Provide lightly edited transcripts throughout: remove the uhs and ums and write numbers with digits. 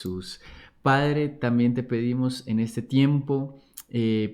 Jesús. Padre, también te pedimos en este tiempo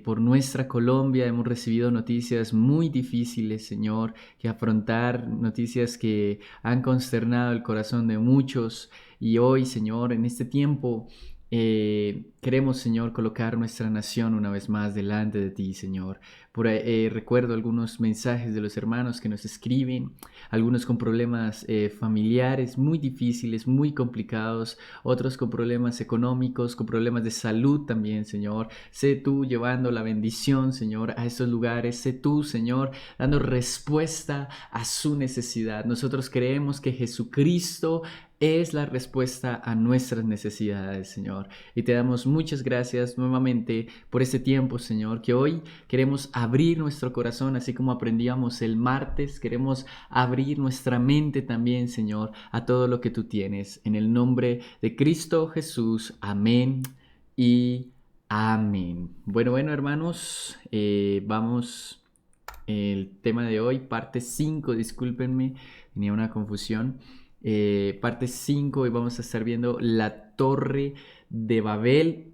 por nuestra Colombia. Hemos recibido noticias muy difíciles, Señor, que afrontar, noticias que han consternado el corazón de muchos. Y hoy, Señor, en este tiempo queremos, Señor, colocar nuestra nación una vez más delante de ti, Señor. Por ahí, recuerdo algunos mensajes de los hermanos que nos escriben, algunos con problemas familiares muy difíciles, muy complicados, otros con problemas económicos, con problemas de salud también, Señor. Sé tú llevando la bendición, Señor, a estos lugares. Sé tú, Señor, dando respuesta a su necesidad. Nosotros creemos que Jesucristo es la respuesta a nuestras necesidades, Señor. Y te damos muchas gracias nuevamente por este tiempo, Señor, que hoy queremos abrir nuestro corazón, así como aprendíamos el martes. Queremos abrir nuestra mente también, Señor, a todo lo que tú tienes. En el nombre de Cristo Jesús. Amén y amén. Bueno, hermanos, vamos. El tema de hoy, parte 5, discúlpenme, tenía una confusión. Parte 5 y vamos a estar viendo la Torre de Babel.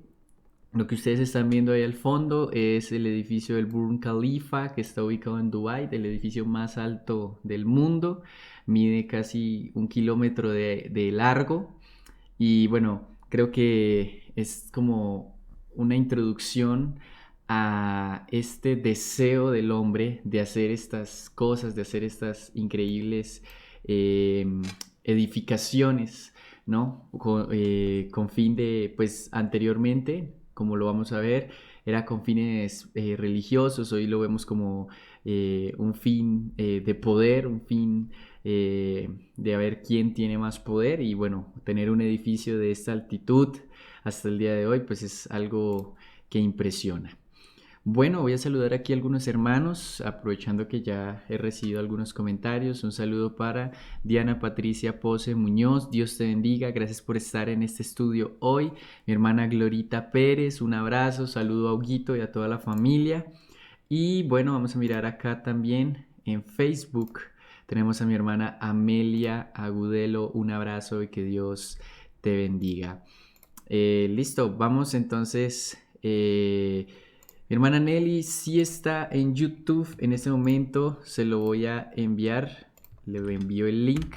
Lo que ustedes están viendo ahí al fondo es el edificio del Burj Khalifa, que está ubicado en Dubái, el edificio más alto del mundo. Mide casi 1 kilómetro de largo. Y bueno, creo que es como una introducción a este deseo del hombre de hacer estas cosas, de hacer estas increíbles eh, edificaciones, ¿no? Con fin de, pues anteriormente, como lo vamos a ver, era con fines religiosos. Hoy lo vemos como un fin de poder, un fin de a ver quién tiene más poder. Y bueno, tener un edificio de esta altitud hasta el día de hoy pues es algo que impresiona. Bueno, voy a saludar aquí a algunos hermanos, aprovechando que ya he recibido algunos comentarios. Un saludo para Diana Patricia Pose Muñoz, Dios te bendiga, gracias por estar en este estudio hoy. Mi hermana Glorita Pérez, un abrazo, saludo a Huguito y a toda la familia. Y bueno, vamos a mirar acá también en Facebook. Tenemos a mi hermana Amelia Agudelo, un abrazo y que Dios te bendiga. Listo, vamos entonces. Mi hermana Nelly sí está en YouTube en este momento, se lo voy a enviar, le envío el link,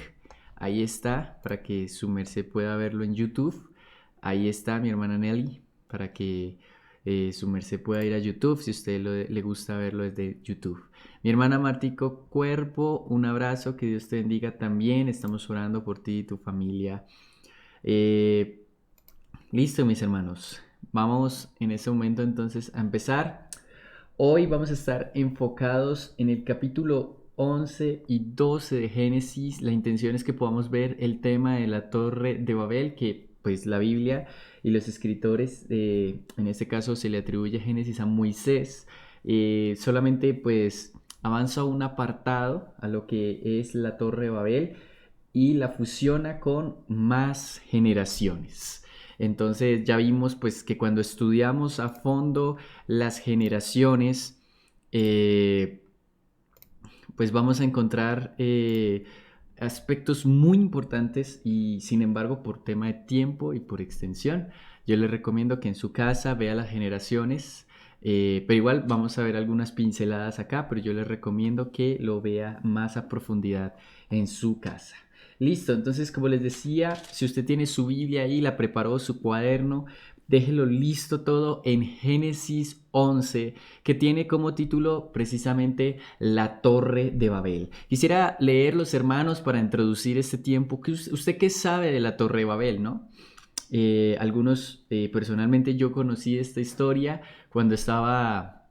ahí está, para que su merced pueda verlo en YouTube. Ahí está mi hermana Nelly, para que su merced pueda ir a YouTube si a usted le gusta verlo desde YouTube. Mi hermana Martico Cuerpo, un abrazo, que Dios te bendiga también, estamos orando por ti y tu familia. Eh, Listo, mis hermanos. Vamos en ese momento entonces a empezar. Hoy vamos a estar enfocados en el capítulo 11 y 12 de Génesis. La intención es que podamos ver el tema de la Torre de Babel, que pues la Biblia y los escritores, en este caso se le atribuye Génesis a Moisés. Solamente pues avanza un apartado a lo que es la Torre de Babel y la fusiona con más generaciones. Entonces ya vimos pues que cuando estudiamos a fondo las generaciones, eh, pues vamos a encontrar aspectos muy importantes y sin embargo por tema de tiempo y por extensión, yo les recomiendo que en su casa vea las generaciones. Pero igual vamos a ver algunas pinceladas acá, pero yo les recomiendo que lo vea más a profundidad en su casa. Listo, entonces como les decía, si usted tiene su Biblia ahí, la preparó, su cuaderno, déjelo listo todo en Génesis 11, que tiene como título precisamente La Torre de Babel. Quisiera leer, los hermanos, para introducir este tiempo. ¿Usted qué sabe de la Torre de Babel, no? Personalmente yo conocí esta historia cuando estaba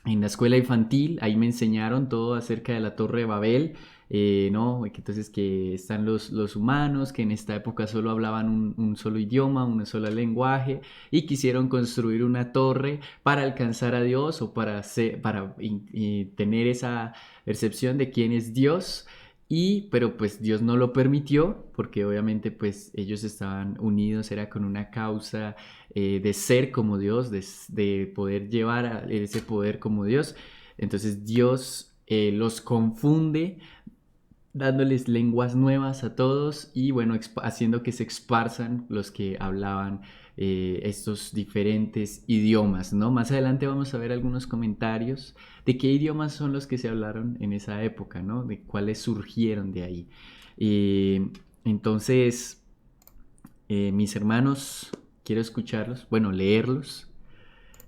en la escuela infantil. Ahí me enseñaron todo acerca de la Torre de Babel. ¿No? Que entonces que están los humanos que en esta época solo hablaban un solo idioma, un solo lenguaje, y quisieron construir una torre para alcanzar a Dios, o para tener esa percepción de quién es Dios. Pero pues Dios no lo permitió, porque obviamente pues ellos estaban unidos, era con una causa de ser como Dios, de poder llevar a ese poder como Dios. Entonces Dios los confunde dándoles lenguas nuevas a todos y bueno, haciendo que se esparzan los que hablaban estos diferentes idiomas, ¿no? Más adelante vamos a ver algunos comentarios de qué idiomas son los que se hablaron en esa época, ¿no? De cuáles surgieron de ahí. Entonces, mis hermanos, quiero escucharlos, bueno, leerlos.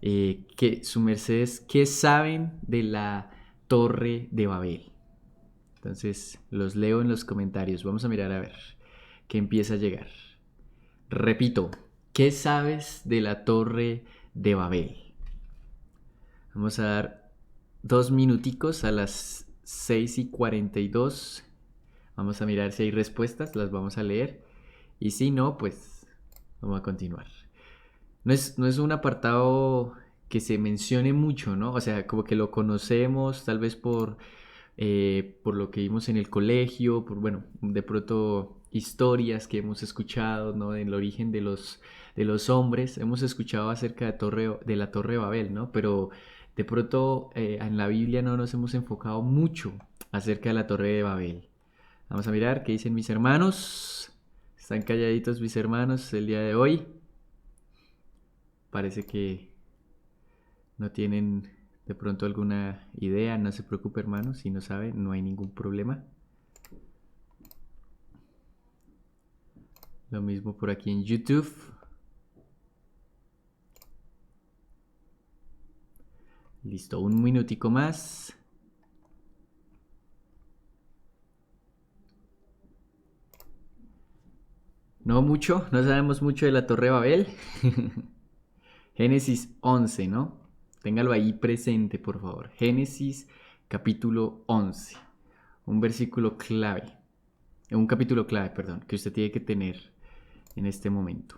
Que su mercedes, ¿qué saben de la Torre de Babel? Entonces, los leo en los comentarios. Vamos a mirar a ver qué empieza a llegar. Repito, ¿qué sabes de la Torre de Babel? Vamos a dar 2 minuticos a las 6:42. Vamos a mirar si hay respuestas, las vamos a leer. Y si no, pues vamos a continuar. No es un apartado que se mencione mucho, ¿no? O sea, como que lo conocemos tal vez por lo que vimos en el colegio, por, bueno, de pronto historias que hemos escuchado, ¿no? Del origen de los hombres. Hemos escuchado acerca de la Torre de Babel, ¿no? Pero de pronto en la Biblia no nos hemos enfocado mucho acerca de la Torre de Babel. Vamos a mirar qué dicen mis hermanos. ¿Están calladitos mis hermanos el día de hoy? Parece que no tienen de pronto alguna idea. No se preocupe, hermano. Si no sabe, no hay ningún problema. Lo mismo por aquí en YouTube. Listo, un minutico más. No mucho, no sabemos mucho de la Torre de Babel. Génesis 11, ¿no? Téngalo ahí presente, por favor. Génesis capítulo 11. Un versículo clave. Un capítulo clave, perdón, que usted tiene que tener en este momento.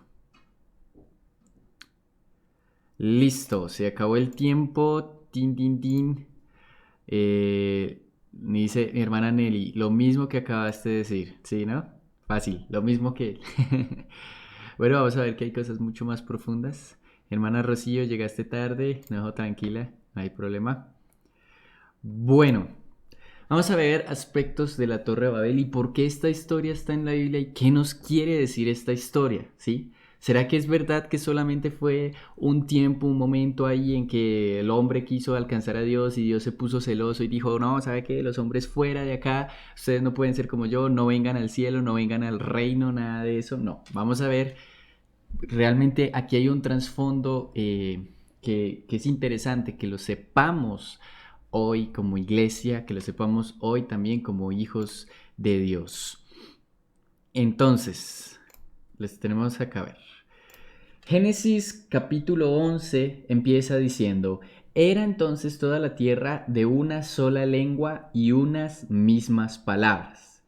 Listo, se acabó el tiempo. Tin, tin, tin. Me dice mi hermana Nelly, lo mismo que acabaste de decir, ¿sí, no? Fácil, lo mismo que él. Bueno, vamos a ver que hay cosas mucho más profundas. Hermana Rocío, llegaste tarde, no, tranquila, no hay problema. Bueno, vamos a ver aspectos de la Torre de Babel y por qué esta historia está en la Biblia y qué nos quiere decir esta historia, ¿sí? ¿Será que es verdad que solamente fue un tiempo, un momento ahí en que el hombre quiso alcanzar a Dios y Dios se puso celoso y dijo, no, ¿sabe qué? Los hombres fuera de acá, ustedes no pueden ser como yo, no vengan al cielo, no vengan al reino, nada de eso. No, vamos a ver, realmente aquí hay un trasfondo que es interesante, que lo sepamos hoy como iglesia, que lo sepamos hoy también como hijos de Dios. Entonces, les tenemos acá a ver. Génesis capítulo 11 empieza diciendo, era entonces toda la tierra de una sola lengua y unas mismas palabras.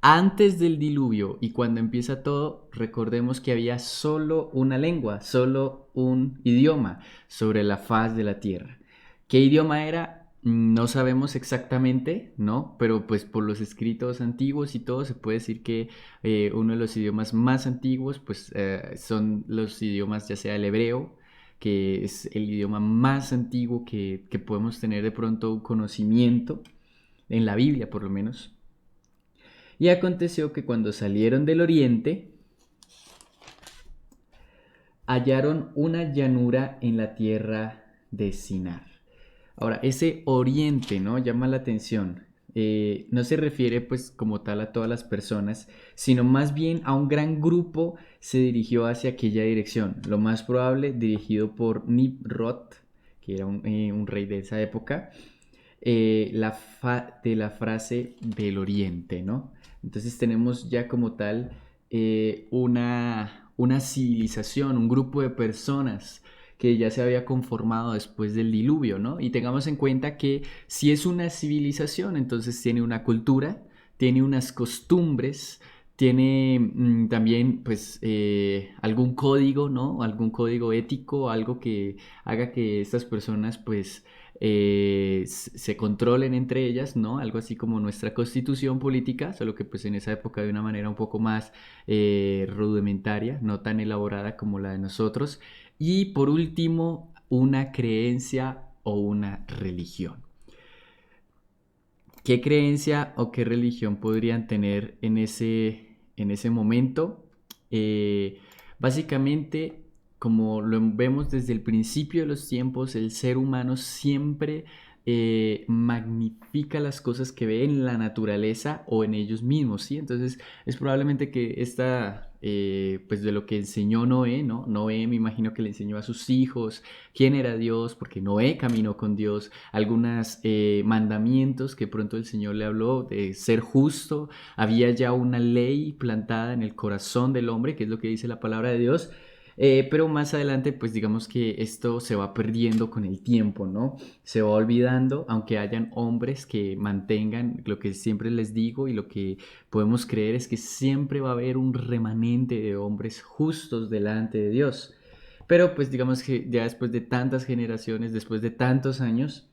Antes del diluvio y cuando empieza todo, recordemos que había solo una lengua, solo un idioma sobre la faz de la tierra. ¿Qué idioma era? No sabemos exactamente, ¿no? Pero pues por los escritos antiguos y todo se puede decir que uno de los idiomas más antiguos pues son los idiomas ya sea el hebreo, que es el idioma más antiguo que podemos tener de pronto un conocimiento en la Biblia por lo menos. Y aconteció que cuando salieron del oriente, hallaron una llanura en la tierra de Sinar. Ahora, ese oriente, ¿no? Llama la atención. No se refiere pues como tal a todas las personas, sino más bien a un gran grupo se dirigió hacia aquella dirección. Lo más probable dirigido por Nimrod, que era un rey de esa época, de la frase del oriente, ¿no? Entonces tenemos ya como tal una civilización, un grupo de personas que ya se había conformado después del diluvio, ¿no? Y tengamos en cuenta que si es una civilización, entonces tiene una cultura, tiene unas costumbres, tiene también pues algún código, ¿no? Algún código ético, algo que haga que estas personas pues se controlen entre ellas, ¿no? Algo así como nuestra constitución política, solo que pues en esa época de una manera un poco más rudimentaria, no tan elaborada como la de nosotros. Y por último, una creencia o una religión. ¿Qué creencia o qué religión podrían tener en ese momento? Eh, Básicamente, como lo vemos desde el principio de los tiempos, el ser humano siempre magnifica las cosas que ve en la naturaleza o en ellos mismos, ¿sí? Entonces, es probablemente que pues de lo que enseñó Noé, ¿no? Noé me imagino que le enseñó a sus hijos quién era Dios, porque Noé caminó con Dios, algunos mandamientos que pronto el Señor le habló de ser justo, había ya una ley plantada en el corazón del hombre, que es lo que dice la palabra de Dios. Pero más adelante, pues digamos que esto se va perdiendo con el tiempo, ¿no? Se va olvidando, aunque hayan hombres que mantengan lo que siempre les digo y lo que podemos creer es que siempre va a haber un remanente de hombres justos delante de Dios. Pero pues digamos que ya después de tantas generaciones, después de tantos años,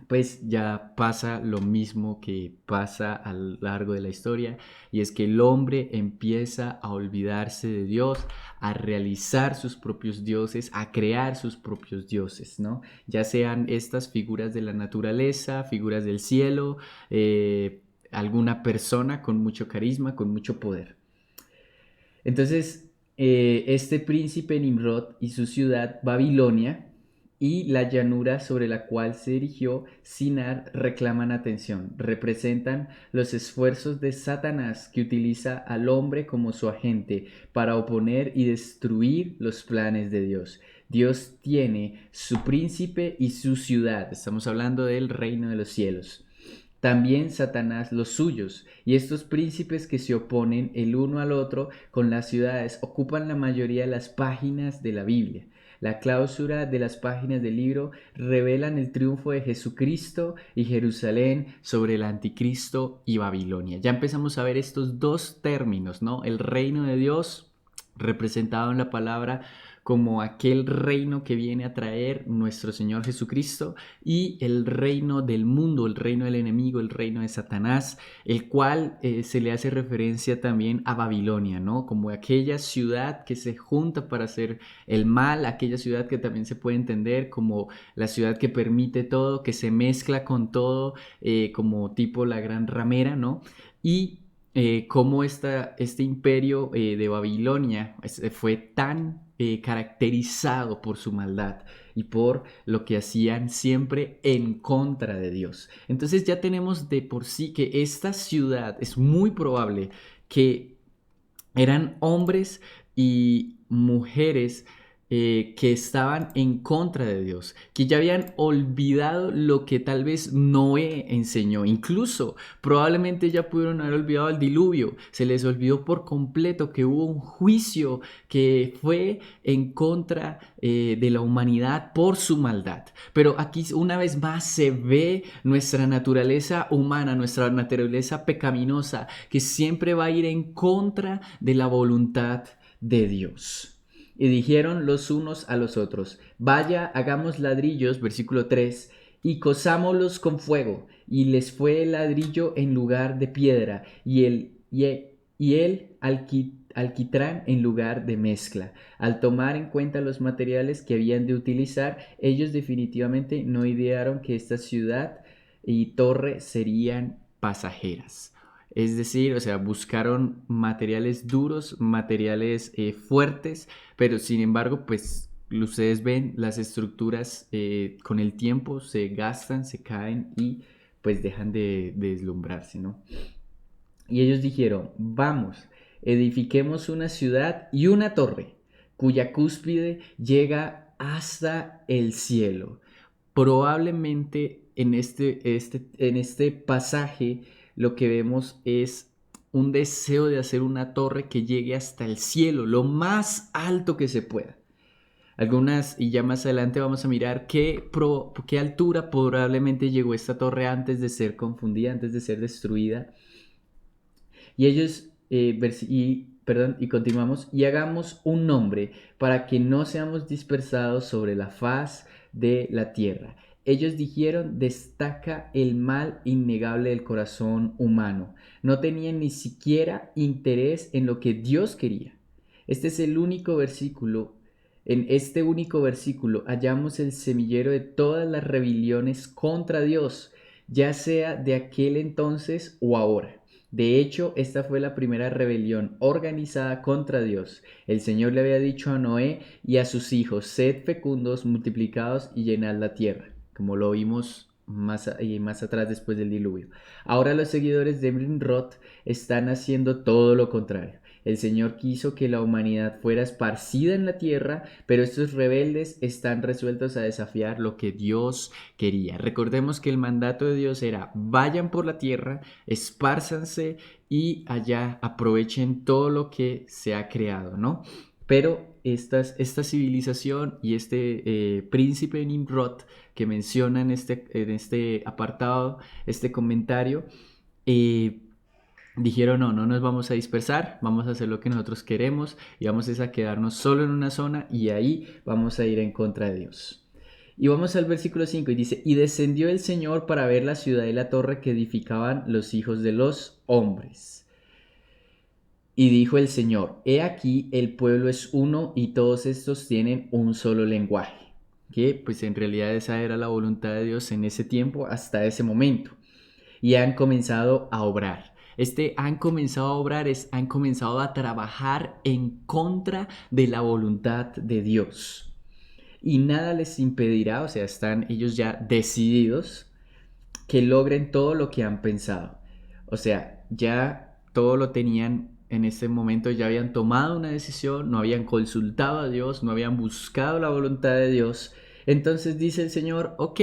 pues ya pasa lo mismo que pasa a lo largo de la historia, y es que el hombre empieza a olvidarse de Dios, a realizar sus propios dioses, a crear sus propios dioses, ¿no? Ya sean estas figuras de la naturaleza, figuras del cielo, alguna persona con mucho carisma, con mucho poder. Entonces, este príncipe Nimrod y su ciudad Babilonia y la llanura sobre la cual se erigió Sinar reclaman atención. Representan los esfuerzos de Satanás, que utiliza al hombre como su agente para oponer y destruir los planes de Dios. Dios tiene su príncipe y su ciudad. Estamos hablando del reino de los cielos. También Satanás los suyos, y estos príncipes que se oponen el uno al otro con las ciudades ocupan la mayoría de las páginas de la Biblia. La clausura de las páginas del libro revelan el triunfo de Jesucristo y Jerusalén sobre el anticristo y Babilonia. Ya empezamos a ver estos dos términos, ¿no? El reino de Dios, representado en la palabra como aquel reino que viene a traer nuestro Señor Jesucristo, y el reino del mundo, el reino del enemigo, el reino de Satanás, el cual se le hace referencia también a Babilonia, ¿no? Como aquella ciudad que se junta para hacer el mal, aquella ciudad que también se puede entender como la ciudad que permite todo, que se mezcla con todo, como tipo la gran ramera, ¿no? Y cómo este imperio de Babilonia fue tan caracterizado por su maldad y por lo que hacían siempre en contra de Dios. Entonces ya tenemos de por sí que esta ciudad es muy probable que eran hombres y mujeres que estaban en contra de Dios, que ya habían olvidado lo que tal vez Noé enseñó. Incluso probablemente ya pudieron haber olvidado el diluvio. Se les olvidó por completo que hubo un juicio que fue en contra de la humanidad por su maldad. Pero aquí una vez más se ve nuestra naturaleza humana, nuestra naturaleza pecaminosa, que siempre va a ir en contra de la voluntad de Dios. Y dijeron los unos a los otros: vaya, hagamos ladrillos, versículo 3, y cosámoslos con fuego. Y les fue el ladrillo en lugar de piedra, y el alquitrán en lugar de mezcla. Al tomar en cuenta los materiales que habían de utilizar, ellos definitivamente no idearon que esta ciudad y torre serían pasajeras. Es decir, o sea, buscaron materiales duros, materiales fuertes, pero sin embargo, pues ustedes ven, las estructuras con el tiempo se gastan, se caen y pues dejan de deslumbrarse, ¿no? Y ellos dijeron: vamos, edifiquemos una ciudad y una torre, cuya cúspide llega hasta el cielo. Probablemente en este pasaje lo que vemos es un deseo de hacer una torre que llegue hasta el cielo, lo más alto que se pueda. Algunas, y ya más adelante vamos a mirar qué altura probablemente llegó esta torre antes de ser confundida, antes de ser destruida. Y ellos, y continuamos: y hagamos un nombre para que no seamos dispersados sobre la faz de la tierra. Ellos dijeron: destaca el mal innegable del corazón humano. No tenían ni siquiera interés en lo que Dios quería. Este es el único versículo. En este único versículo hallamos el semillero de todas las rebeliones contra Dios, ya sea de aquel entonces o ahora. De hecho, esta fue la primera rebelión organizada contra Dios. El Señor le había dicho a Noé y a sus hijos: sed fecundos, multiplicados y llenad la tierra, como lo vimos más atrás después del diluvio. Ahora los seguidores de Nimrod están haciendo todo lo contrario. El Señor quiso que la humanidad fuera esparcida en la tierra, pero estos rebeldes están resueltos a desafiar lo que Dios quería. Recordemos que el mandato de Dios era: vayan por la tierra, espárzanse y allá aprovechen todo lo que se ha creado, ¿no? Pero esta civilización y este príncipe Nimrod que menciona en este apartado, este comentario, eh, dijeron: no, no nos vamos a dispersar, vamos a hacer lo que nosotros queremos y vamos a quedarnos solo en una zona y ahí vamos a ir en contra de Dios. Y vamos al versículo 5 y dice: y descendió el Señor para ver la ciudad y la torre que edificaban los hijos de los hombres. Y dijo el Señor: he aquí, el pueblo es uno y todos estos tienen un solo lenguaje. Que pues en realidad esa era la voluntad de Dios en ese tiempo hasta ese momento. Y han comenzado a obrar. Han comenzado a obrar han comenzado a trabajar en contra de la voluntad de Dios. Y nada les impedirá, o sea, están ellos ya decididos que logren todo lo que han pensado. O sea, ya todo lo tenían en ese momento, ya habían tomado una decisión, no habían consultado a Dios, no habían buscado la voluntad de Dios. Entonces dice el Señor: ok,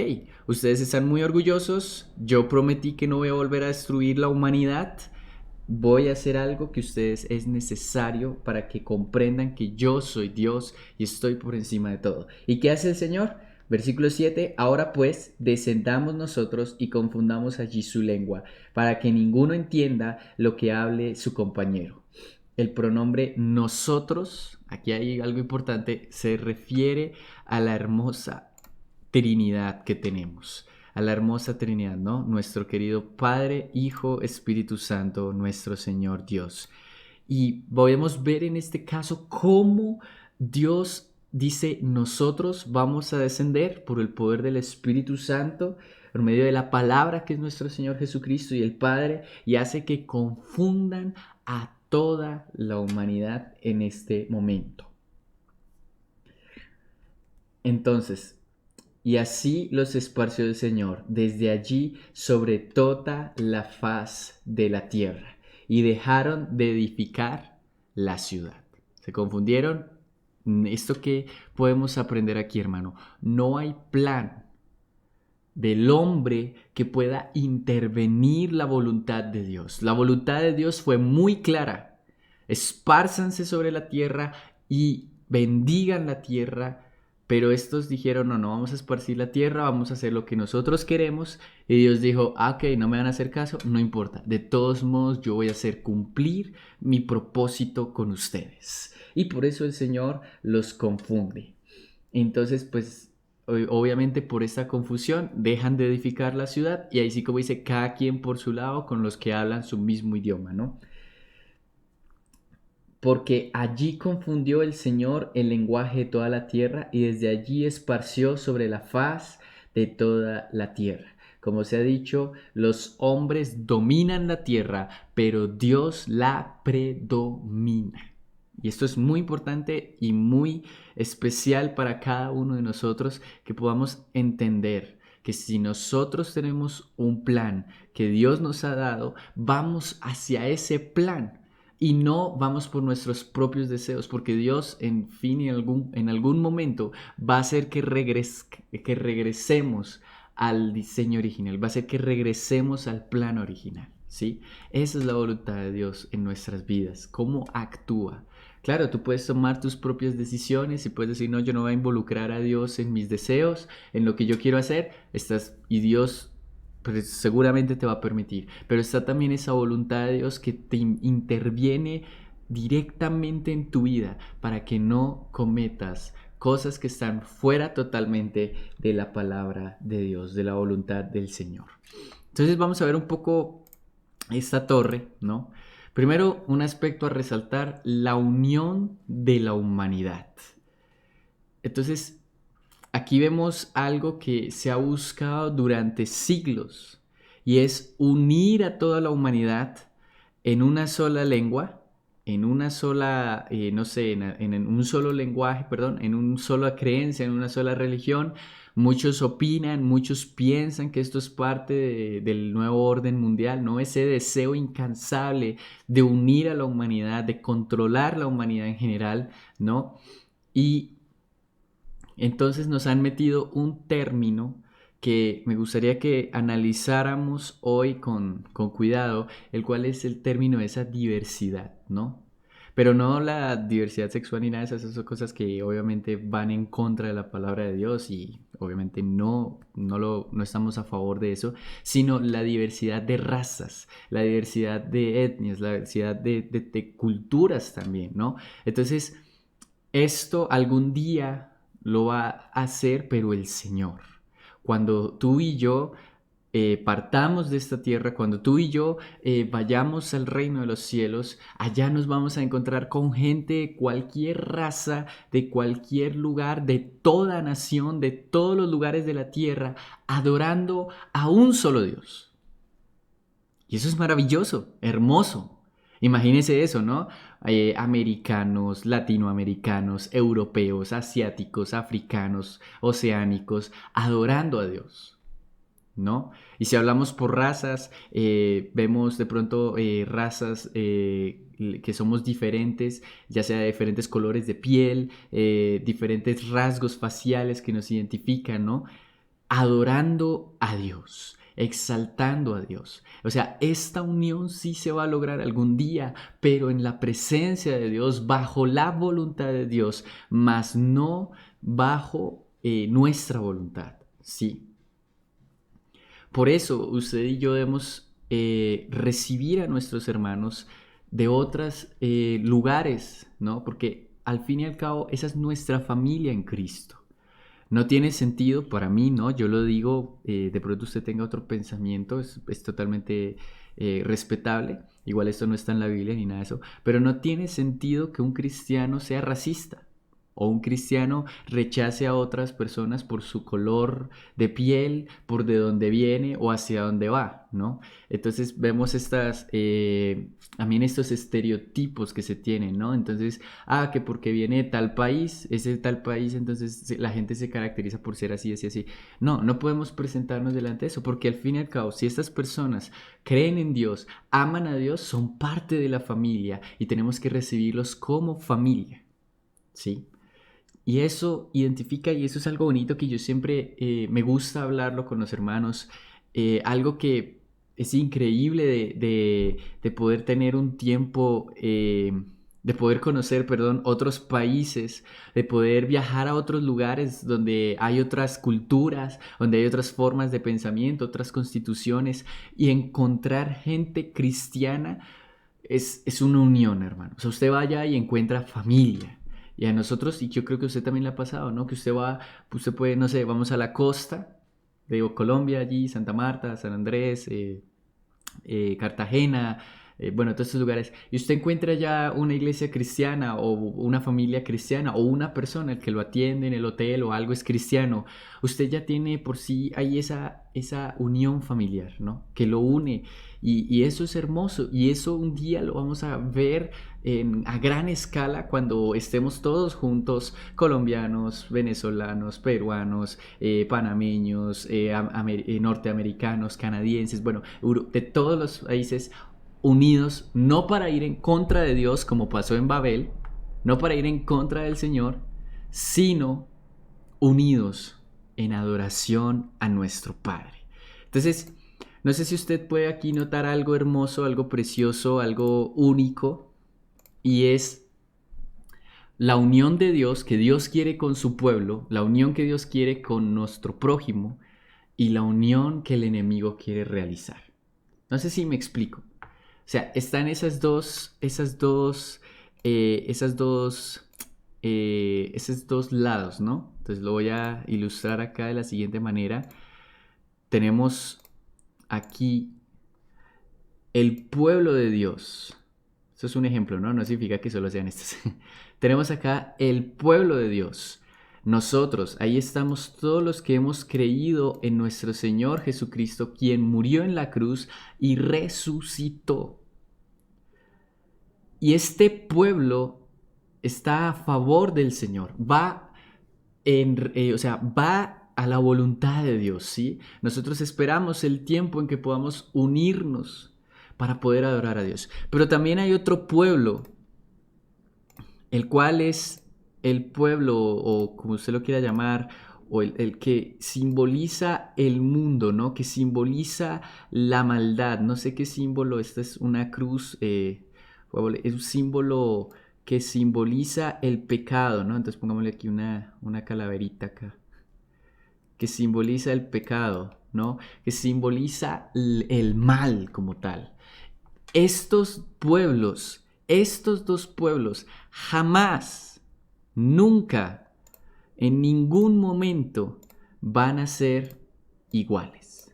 ustedes están muy orgullosos, yo prometí que no voy a volver a destruir la humanidad, voy a hacer algo que ustedes es necesario para que comprendan que yo soy Dios y estoy por encima de todo. ¿Y qué hace el Señor? Versículo 7: ahora pues, descendamos nosotros y confundamos allí su lengua, para que ninguno entienda lo que hable su compañero. El pronombre nosotros, aquí hay algo importante, se refiere a la hermosa Trinidad que tenemos, a la hermosa Trinidad, ¿no? Nuestro querido Padre, Hijo, Espíritu Santo, nuestro Señor Dios. Y podemos ver en este caso cómo Dios dice: nosotros vamos a descender por el poder del Espíritu Santo, por medio de la palabra que es nuestro Señor Jesucristo y el Padre, y hace que confundan a toda la humanidad en este momento. Entonces, y así los esparció el Señor desde allí sobre toda la faz de la tierra, y dejaron de edificar la ciudad. ¿Se confundieron? ¿Esto qué podemos aprender aquí, hermano? No hay plan del hombre que pueda intervenir la voluntad de Dios. La voluntad de Dios fue muy clara: espárzanse sobre la tierra y bendigan la tierra. Pero estos dijeron: no, no vamos a esparcir la tierra, vamos a hacer lo que nosotros queremos. Y Dios dijo: ok, no me van a hacer caso, no importa, de todos modos yo voy a hacer cumplir mi propósito con ustedes. Y por eso el Señor los confunde. Entonces, pues obviamente por esta confusión dejan de edificar la ciudad, y ahí sí, como dice, cada quien por su lado con los que hablan su mismo idioma, ¿no? Porque allí confundió el Señor el lenguaje de toda la tierra, y desde allí esparció sobre la faz de toda la tierra. Como se ha dicho, los hombres dominan la tierra, pero Dios la predomina. Y esto es muy importante y muy especial para cada uno de nosotros, que podamos entender que si nosotros tenemos un plan que Dios nos ha dado, vamos hacia ese plan y no vamos por nuestros propios deseos, porque Dios en fin y en algún momento va a hacer que regresemos al diseño original, va a hacer que regresemos al plan original, ¿sí? Esa es la voluntad de Dios en nuestras vidas, cómo actúa. Claro, tú puedes tomar tus propias decisiones y puedes decir: no, yo no voy a involucrar a Dios en mis deseos, en lo que yo quiero hacer, y Dios pues seguramente te va a permitir. Pero está también esa voluntad de Dios que te interviene directamente en tu vida para que no cometas cosas que están fuera totalmente de la palabra de Dios, de la voluntad del Señor. Entonces vamos a ver un poco esta torre, ¿no? Primero, un aspecto a resaltar: la unión de la humanidad. Entonces, aquí vemos algo que se ha buscado durante siglos, y es unir a toda la humanidad en una sola lengua, en una sola, no sé, en un solo lenguaje, perdón, en una sola creencia, en una sola religión. Muchos opinan, muchos piensan que esto es parte del nuevo orden mundial, ¿no? Ese deseo incansable de unir a la humanidad, de controlar la humanidad en general, ¿no? Y entonces nos han metido un término que me gustaría que analizáramos hoy con cuidado, el cual es el término de esa diversidad, ¿no? Pero no la diversidad sexual ni nada de esas son cosas que obviamente van en contra de la palabra de Dios y obviamente no estamos a favor de eso, sino la diversidad de razas, la diversidad de etnias, la diversidad de culturas también, ¿no? Entonces, esto algún día lo va a hacer, pero el Señor. Cuando tú y yo partamos de esta tierra, cuando tú y yo vayamos al reino de los cielos, allá nos vamos a encontrar con gente de cualquier raza, de cualquier lugar, de toda nación, de todos los lugares de la tierra, adorando a un solo Dios. Y eso es maravilloso, hermoso. Imagínese eso, ¿no? Americanos, latinoamericanos, europeos, asiáticos, africanos, oceánicos, adorando a Dios, ¿no? Y si hablamos por razas, vemos de pronto razas que somos diferentes, ya sea de diferentes colores de piel, diferentes rasgos faciales que nos identifican, ¿no? Adorando a Dios, exaltando a Dios. O sea, esta unión sí se va a lograr algún día, pero en la presencia de Dios, bajo la voluntad de Dios, mas no bajo nuestra voluntad, ¿sí? Por eso usted y yo debemos recibir a nuestros hermanos de otros lugares, ¿no? Porque al fin y al cabo esa es nuestra familia en Cristo. No tiene sentido para mí, ¿no? Yo lo digo, de pronto usted tenga otro pensamiento, es totalmente respetable. Igual esto no está en la Biblia ni nada de eso, pero no tiene sentido que un cristiano sea racista o un cristiano rechace a otras personas por su color de piel, por de dónde viene o hacia dónde va, ¿no? Entonces vemos también estos estereotipos que se tienen, ¿no? Entonces, que porque viene de tal país, es de tal país, entonces la gente se caracteriza por ser así, así, así. No, no podemos presentarnos delante de eso, porque al fin y al cabo, si estas personas creen en Dios, aman a Dios, son parte de la familia y tenemos que recibirlos como familia, ¿sí? Y eso identifica, y eso es algo bonito que yo siempre me gusta hablarlo con los hermanos, algo que es increíble de poder tener un tiempo, de poder conocer, perdón, otros países, de poder viajar a otros lugares donde hay otras culturas, donde hay otras formas de pensamiento, otras constituciones, y encontrar gente cristiana es una unión, hermano. O sea, usted vaya y encuentra familia. Y a nosotros, y yo creo que a usted también le ha pasado, ¿no? Que usted va, usted puede, no sé, vamos a la costa de Colombia, allí, Santa Marta, San Andrés, Cartagena, bueno, todos estos lugares, y usted encuentra ya una iglesia cristiana o una familia cristiana o una persona que lo atiende en el hotel o algo es cristiano, usted ya tiene por sí ahí esa unión familiar, ¿no? Que lo une y eso es hermoso y eso un día lo vamos a ver a gran escala cuando estemos todos juntos, colombianos, venezolanos, peruanos, panameños, norteamericanos, canadienses, bueno, de todos los países unidos, no para ir en contra de Dios como pasó en Babel, no para ir en contra del Señor, sino unidos en adoración a nuestro Padre. Entonces, no sé si usted puede aquí notar algo hermoso, algo precioso, algo único, y es la unión de Dios que Dios quiere con su pueblo, la unión que Dios quiere con nuestro prójimo y la unión que el enemigo quiere realizar. No sé si me explico. O sea, están esos dos lados, ¿no? Entonces lo voy a ilustrar acá de la siguiente manera. Tenemos aquí el pueblo de Dios. Esto es un ejemplo, ¿no? No significa que solo sean estos. Tenemos acá el pueblo de Dios. Nosotros, ahí estamos todos los que hemos creído en nuestro Señor Jesucristo, quien murió en la cruz y resucitó. Y este pueblo está a favor del Señor, va a la voluntad de Dios, ¿sí? Nosotros esperamos el tiempo en que podamos unirnos para poder adorar a Dios. Pero también hay otro pueblo, el cual es el pueblo, o como usted lo quiera llamar, o el que simboliza el mundo, ¿no? Que simboliza la maldad. No sé qué símbolo, esta es una cruz, es un símbolo que simboliza el pecado, ¿no? Entonces pongámosle aquí una calaverita acá, que simboliza el pecado, ¿no? Que simboliza el mal como tal. Estos dos pueblos, jamás, nunca, en ningún momento van a ser iguales.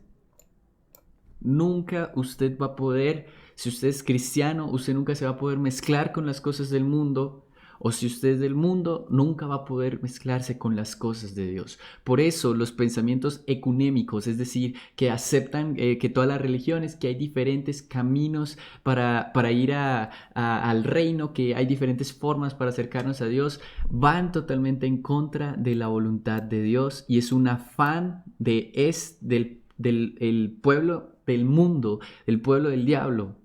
Nunca usted va a poder, si usted es cristiano, usted nunca se va a poder mezclar con las cosas del mundo. O si usted es del mundo, nunca va a poder mezclarse con las cosas de Dios. Por eso los pensamientos ecuménicos, es decir, que aceptan que todas las religiones, que hay diferentes caminos para ir al reino, que hay diferentes formas para acercarnos a Dios, van totalmente en contra de la voluntad de Dios y es un afán del el pueblo del mundo, del pueblo del diablo,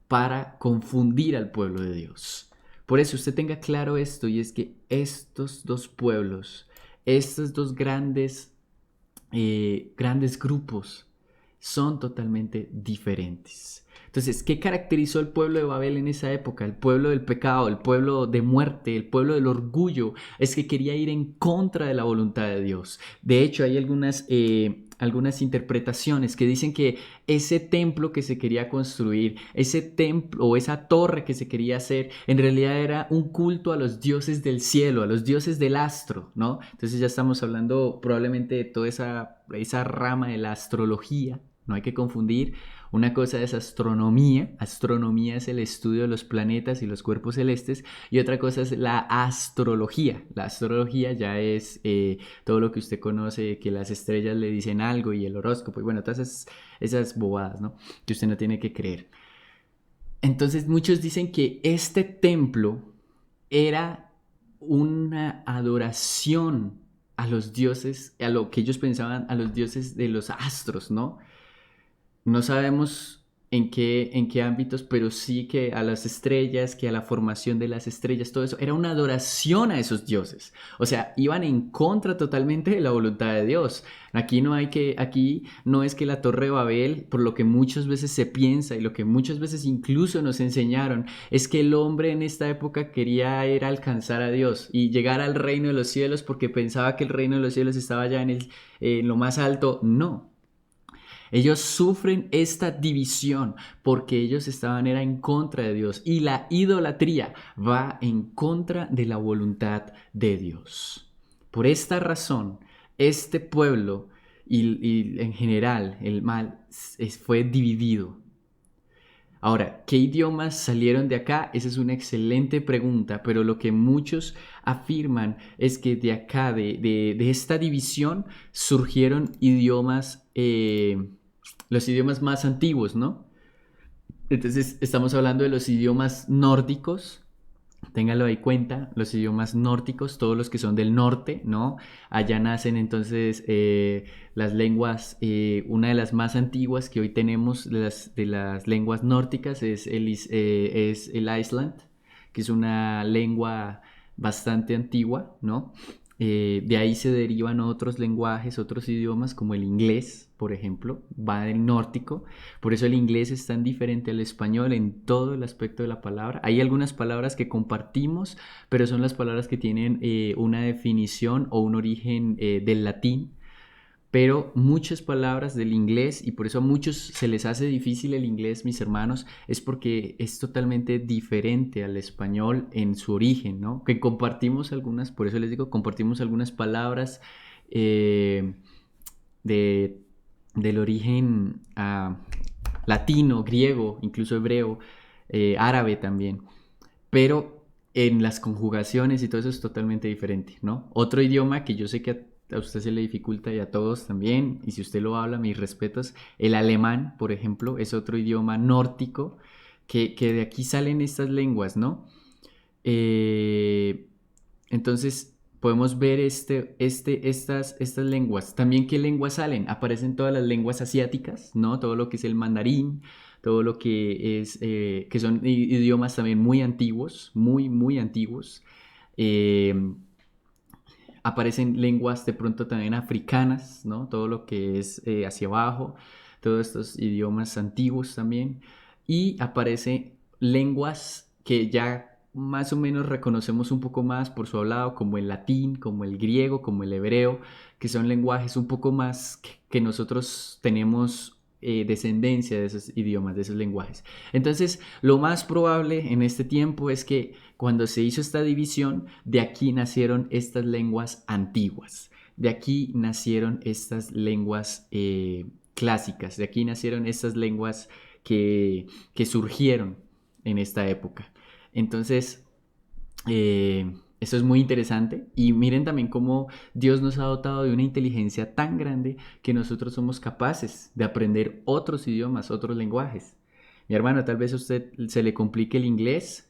para confundir al pueblo de Dios. Por eso usted tenga claro esto, y es que estos dos pueblos, estos dos grandes grupos, son totalmente diferentes. Entonces, ¿qué caracterizó el pueblo de Babel en esa época? El pueblo del pecado, el pueblo de muerte, el pueblo del orgullo, es que quería ir en contra de la voluntad de Dios. De hecho, hay algunas interpretaciones que dicen que ese templo que se quería construir, ese templo o esa torre que se quería hacer, en realidad era un culto a los dioses del cielo, a los dioses del astro, ¿no? Entonces ya estamos hablando probablemente de toda esa rama de la astrología. No hay que confundir. Una cosa es astronomía. Astronomía es el estudio de los planetas y los cuerpos celestes. Y otra cosa es la astrología. La astrología ya es todo lo que usted conoce, que las estrellas le dicen algo y el horóscopo. Y bueno, todas esas bobadas, ¿no? Que usted no tiene que creer. Entonces muchos dicen que este templo era una adoración a los dioses, a lo que ellos pensaban, a los dioses de los astros, ¿no? No sabemos en qué ámbitos, pero sí que a las estrellas, que a la formación de las estrellas, todo eso, era una adoración a esos dioses. O sea, iban en contra totalmente de la voluntad de Dios. Aquí no es que la Torre de Babel, por lo que muchas veces se piensa y lo que muchas veces incluso nos enseñaron, es que el hombre en esta época quería ir a alcanzar a Dios y llegar al reino de los cielos porque pensaba que el reino de los cielos estaba ya en lo más alto. No. Ellos sufren esta división porque ellos era en contra de Dios y la idolatría va en contra de la voluntad de Dios. Por esta razón, este pueblo y en general el mal fue dividido. Ahora, ¿qué idiomas salieron de acá? Esa es una excelente pregunta, pero lo que muchos afirman es que de acá, de esta división, surgieron idiomas, los idiomas más antiguos, ¿no? Entonces, estamos hablando de los idiomas nórdicos. Téngalo ahí cuenta, los idiomas nórdicos, todos los que son del norte, ¿no? Allá nacen entonces las lenguas, una de las más antiguas que hoy tenemos de las lenguas nórdicas es el Island, que es una lengua bastante antigua, ¿no? De ahí se derivan otros lenguajes, otros idiomas como el inglés, por ejemplo, va del nórdico. Por eso el inglés es tan diferente al español en todo el aspecto de la palabra. Hay algunas palabras que compartimos, pero son las palabras que tienen una definición o un origen del latín. Pero muchas palabras del inglés, y por eso a muchos se les hace difícil el inglés, mis hermanos, es porque es totalmente diferente al español en su origen, ¿no? Que compartimos algunas, por eso les digo, compartimos algunas palabras eh, de, del origen latino, griego, incluso hebreo, árabe también. Pero en las conjugaciones y todo eso es totalmente diferente, ¿no? Otro idioma que yo sé que a usted se le dificulta y a todos también, y si usted lo habla, mis respetos, el alemán, por ejemplo, es otro idioma nórdico que de aquí salen estas lenguas, ¿no? Eh, entonces podemos ver estas lenguas. También qué lenguas salen. Aparecen todas las lenguas asiáticas, ¿no? Todo lo que es el mandarín, todo lo que es, que son idiomas también muy antiguos, muy, muy antiguos. Eh, Aparecen lenguas de pronto también africanas, ¿no? Todo lo que es hacia abajo, todos estos idiomas antiguos también. Y aparecen lenguas que ya más o menos reconocemos un poco más por su hablado, como el latín, como el griego, como el hebreo, que son lenguajes un poco más que nosotros tenemos descendencia de esos idiomas, de esos lenguajes. Entonces, lo más probable en este tiempo es que cuando se hizo esta división, de aquí nacieron estas lenguas antiguas, de aquí nacieron estas lenguas clásicas, de aquí nacieron estas lenguas que surgieron en esta época. Entonces, eso es muy interesante y miren también cómo Dios nos ha dotado de una inteligencia tan grande que nosotros somos capaces de aprender otros idiomas, otros lenguajes. Mi hermano, tal vez a usted se le complique el inglés,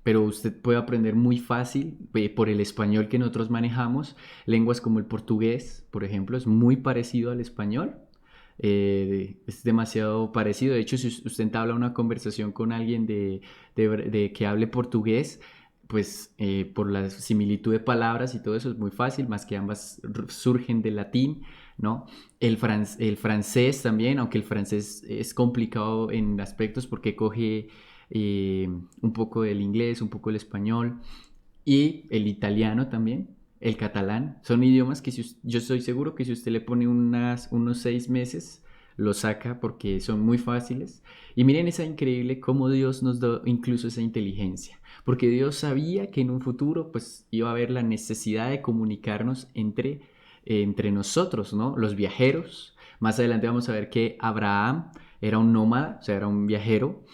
pero usted puede aprender muy fácil por el español que nosotros manejamos. Lenguas como el portugués, por ejemplo, es muy parecido al español. Es demasiado parecido. De hecho, si usted entabla una conversación con alguien de que hable portugués, pues por la similitud de palabras y todo eso es muy fácil, más que ambas surgen del latín, ¿no? El francés también, aunque el francés es complicado en aspectos porque coge un poco del inglés, un poco del español y el italiano también, el catalán. Son idiomas que yo estoy seguro que si usted le pone unos 6 meses, lo saca porque son muy fáciles. Y miren esa increíble cómo Dios nos da incluso esa inteligencia. Porque Dios sabía que en un futuro pues iba a haber la necesidad de comunicarnos entre nosotros, ¿no? Los viajeros. Más adelante vamos a ver que Abraham era un nómada, o sea, era un viajero.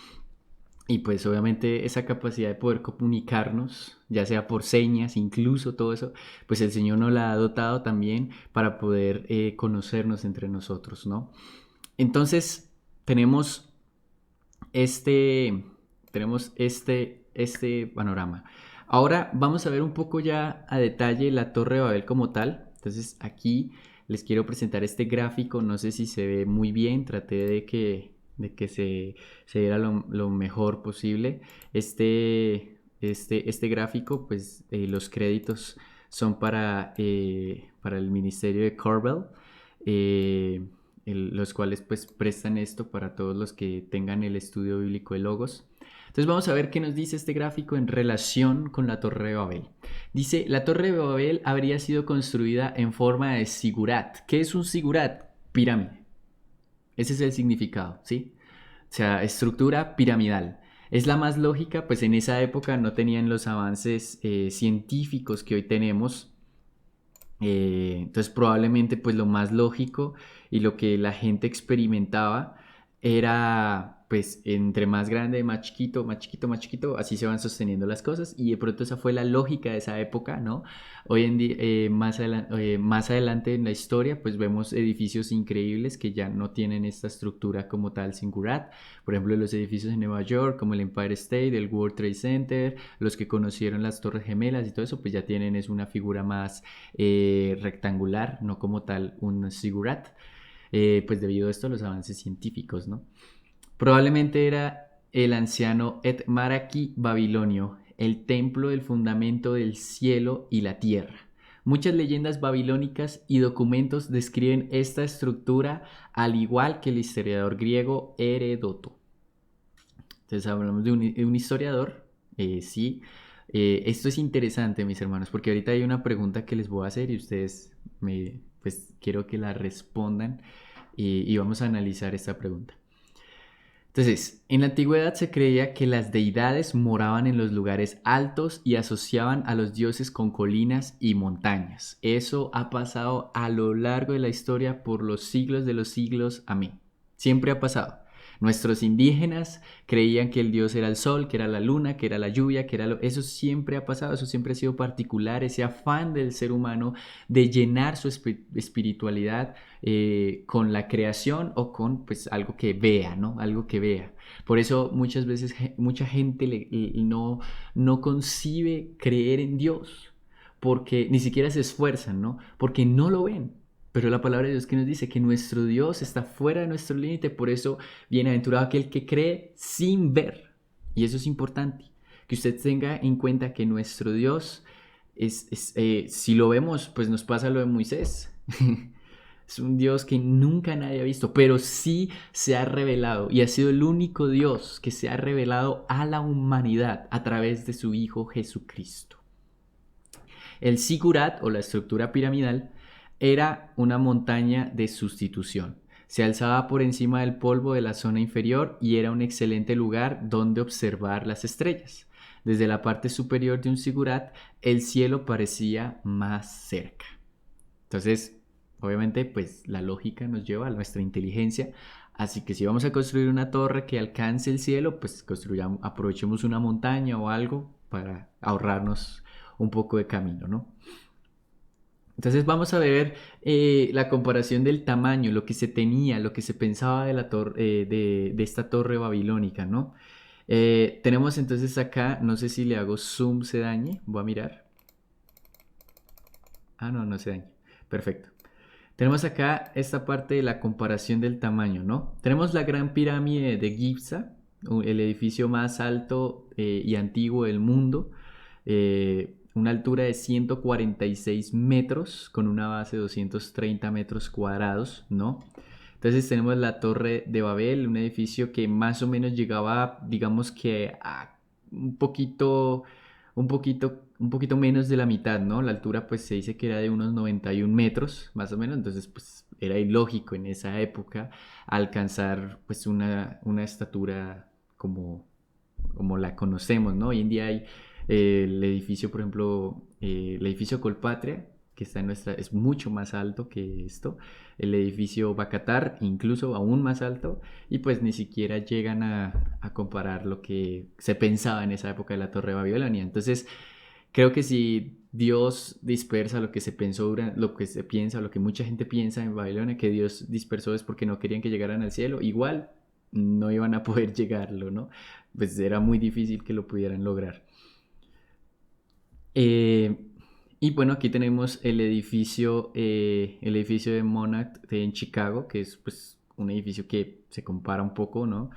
Y pues obviamente esa capacidad de poder comunicarnos, ya sea por señas, incluso todo eso, pues el Señor nos la ha dotado también para poder conocernos entre nosotros, ¿no? Entonces tenemos este, este panorama. Ahora vamos a ver un poco ya a detalle la Torre de Babel como tal. Entonces aquí les quiero presentar este gráfico, no sé si se ve muy bien, traté de que se viera lo mejor posible. Este gráfico, pues los créditos son para el Ministerio de Corbel. eh, los cuales pues prestan esto para todos los que tengan el estudio bíblico de logos. Entonces vamos a ver qué nos dice este gráfico en relación con la Torre de Babel. Dice, la Torre de Babel habría sido construida en forma de sigurat. ¿Qué es un sigurat? Pirámide. Ese es el significado, ¿sí? O sea, estructura piramidal. Es la más lógica, pues en esa época no tenían los avances científicos que hoy tenemos. Entonces probablemente pues lo más lógico y lo que la gente experimentaba era pues entre más grande, más chiquito, más chiquito, más chiquito, así se van sosteniendo las cosas y de pronto esa fue la lógica de esa época, ¿no? Hoy en día, más adelante en la historia pues vemos edificios increíbles que ya no tienen esta estructura como tal singular, por ejemplo los edificios en Nueva York como el Empire State, el World Trade Center, los que conocieron las Torres Gemelas y todo eso pues ya tienen es una figura más rectangular, no como tal un zigurat, pues debido a esto a los avances científicos, ¿no? Probablemente era el anciano Etmaraki babilonio, el templo del fundamento del cielo y la tierra. Muchas leyendas babilónicas y documentos describen esta estructura al igual que el historiador griego Heródoto. Entonces hablamos de un historiador, sí. Esto es interesante, mis hermanos, porque ahorita hay una pregunta que les voy a hacer y ustedes pues quiero que la respondan y vamos a analizar esta pregunta. Entonces, en la antigüedad se creía que las deidades moraban en los lugares altos y asociaban a los dioses con colinas y montañas. Eso ha pasado a lo largo de la historia por los siglos de los siglos. Amén. Siempre ha pasado. Nuestros indígenas creían que el Dios era el sol, que era la luna, que era la lluvia, eso siempre ha pasado, eso siempre ha sido particular, ese afán del ser humano de llenar su espiritualidad con la creación o con pues algo que vea, ¿no? Algo que vea. Por eso muchas veces mucha gente no concibe creer en Dios, porque ni siquiera se esfuerzan, ¿no? Porque no lo ven. Pero la palabra de Dios que nos dice que nuestro Dios está fuera de nuestro límite, por eso bienaventurado aquel que cree sin ver. Y eso es importante, que usted tenga en cuenta que nuestro Dios si lo vemos, pues nos pasa lo de Moisés. Es un Dios que nunca nadie ha visto, pero sí se ha revelado y ha sido el único Dios que se ha revelado a la humanidad a través de su Hijo Jesucristo. El Sigurat o la estructura piramidal era una montaña de sustitución. Se alzaba por encima del polvo de la zona inferior y era un excelente lugar donde observar las estrellas. Desde la parte superior de un Sigurat, el cielo parecía más cerca. Entonces, obviamente, pues la lógica nos lleva a nuestra inteligencia. Así que si vamos a construir una torre que alcance el cielo, pues aprovechemos una montaña o algo para ahorrarnos un poco de camino, ¿no? Entonces vamos a ver la comparación del tamaño, lo que se tenía, lo que se pensaba de la de esta torre babilónica, ¿no? Tenemos entonces acá, no sé si le hago zoom se dañe, voy a mirar. Ah, no, no se dañe. Perfecto. Tenemos acá esta parte de la comparación del tamaño, ¿no? Tenemos la Gran Pirámide de Giza, el edificio más alto y antiguo del mundo, una altura de 146 metros con una base de 230 metros cuadrados, ¿no? Entonces tenemos la Torre de Babel, un edificio que más o menos llegaba, digamos que a un poquito menos de la mitad, ¿no? La altura pues se dice que era de unos 91 metros, más o menos, entonces pues era ilógico en esa época alcanzar pues una estatura como la conocemos, ¿no? Hoy en día hay el edificio, por ejemplo, el edificio Colpatria, que está es mucho más alto que esto, el edificio Bacatar, incluso aún más alto, y pues ni siquiera llegan a comparar lo que se pensaba en esa época de la Torre de Babilonia. Entonces, creo que si Dios dispersa lo que se pensó, lo que se piensa, lo que mucha gente piensa en Babilonia, que Dios dispersó es porque no querían que llegaran al cielo, igual no iban a poder llegarlo, ¿no? Pues era muy difícil que lo pudieran lograr. Eh, y bueno, aquí tenemos el edificio de Monarch en Chicago, que es pues un edificio que se compara un poco, ¿no?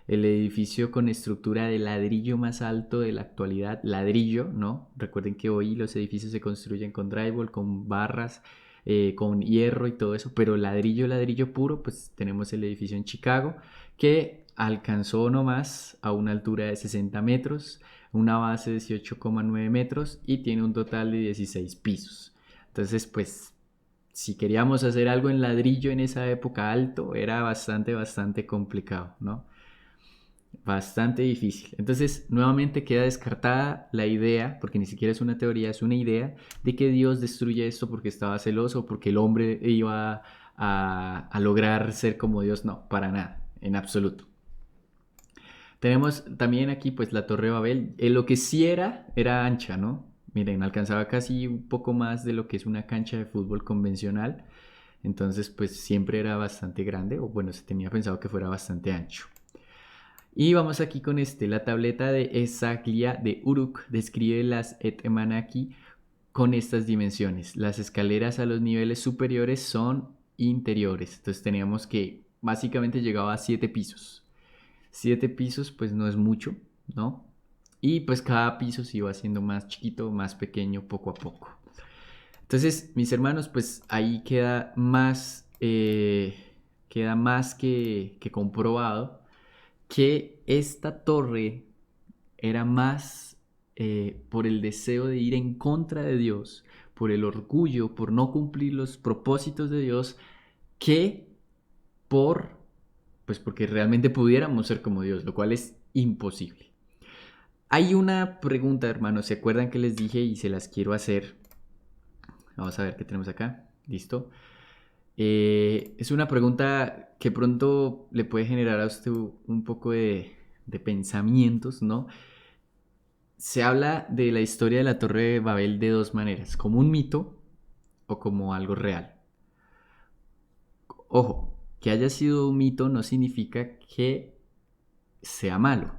El edificio con estructura de ladrillo más alto de la actualidad, ladrillo, ¿no? Recuerden que hoy los edificios se construyen con drywall, con barras, con hierro y todo eso, pero ladrillo, ladrillo puro, pues tenemos el edificio en Chicago que alcanzó nomás a una altura de 60 metros, una base de 18,9 metros y tiene un total de 16 pisos. Entonces, pues, si queríamos hacer algo en ladrillo en esa época alto, era bastante complicado, ¿no? Bastante difícil. Entonces, nuevamente queda descartada la idea, porque ni siquiera es una teoría, es una idea, de que Dios destruye esto porque estaba celoso, porque el hombre iba a lograr ser como Dios. No, para nada, en absoluto. Tenemos también aquí pues la Torre de Babel. Lo que sí era ancha, ¿no? Miren, alcanzaba casi un poco más de lo que es una cancha de fútbol convencional. Entonces pues siempre era bastante grande, o bueno, se tenía pensado que fuera bastante ancho. Y vamos aquí con la tableta de Esaglia de Uruk describe las Etmanaki con estas dimensiones. Las escaleras a los niveles superiores son interiores. Entonces teníamos que básicamente llegaba a 7 pisos. 7 pisos pues no es mucho, ¿no? Y pues cada piso se iba haciendo más chiquito, más pequeño, poco a poco. Entonces, mis hermanos, pues ahí queda más que comprobado que esta torre era más por el deseo de ir en contra de Dios, por el orgullo, por no cumplir los propósitos de Dios, que pues porque realmente pudiéramos ser como Dios, lo cual es imposible. Hay una pregunta, hermanos, ¿se acuerdan que les dije y se las quiero hacer? Vamos a ver qué tenemos acá. ¿Listo? Es una pregunta que pronto le puede generar a usted un poco de pensamientos, ¿no? Se habla de la historia de la Torre de Babel de dos maneras, como un mito o como algo real. Ojo, que haya sido un mito no significa que sea malo.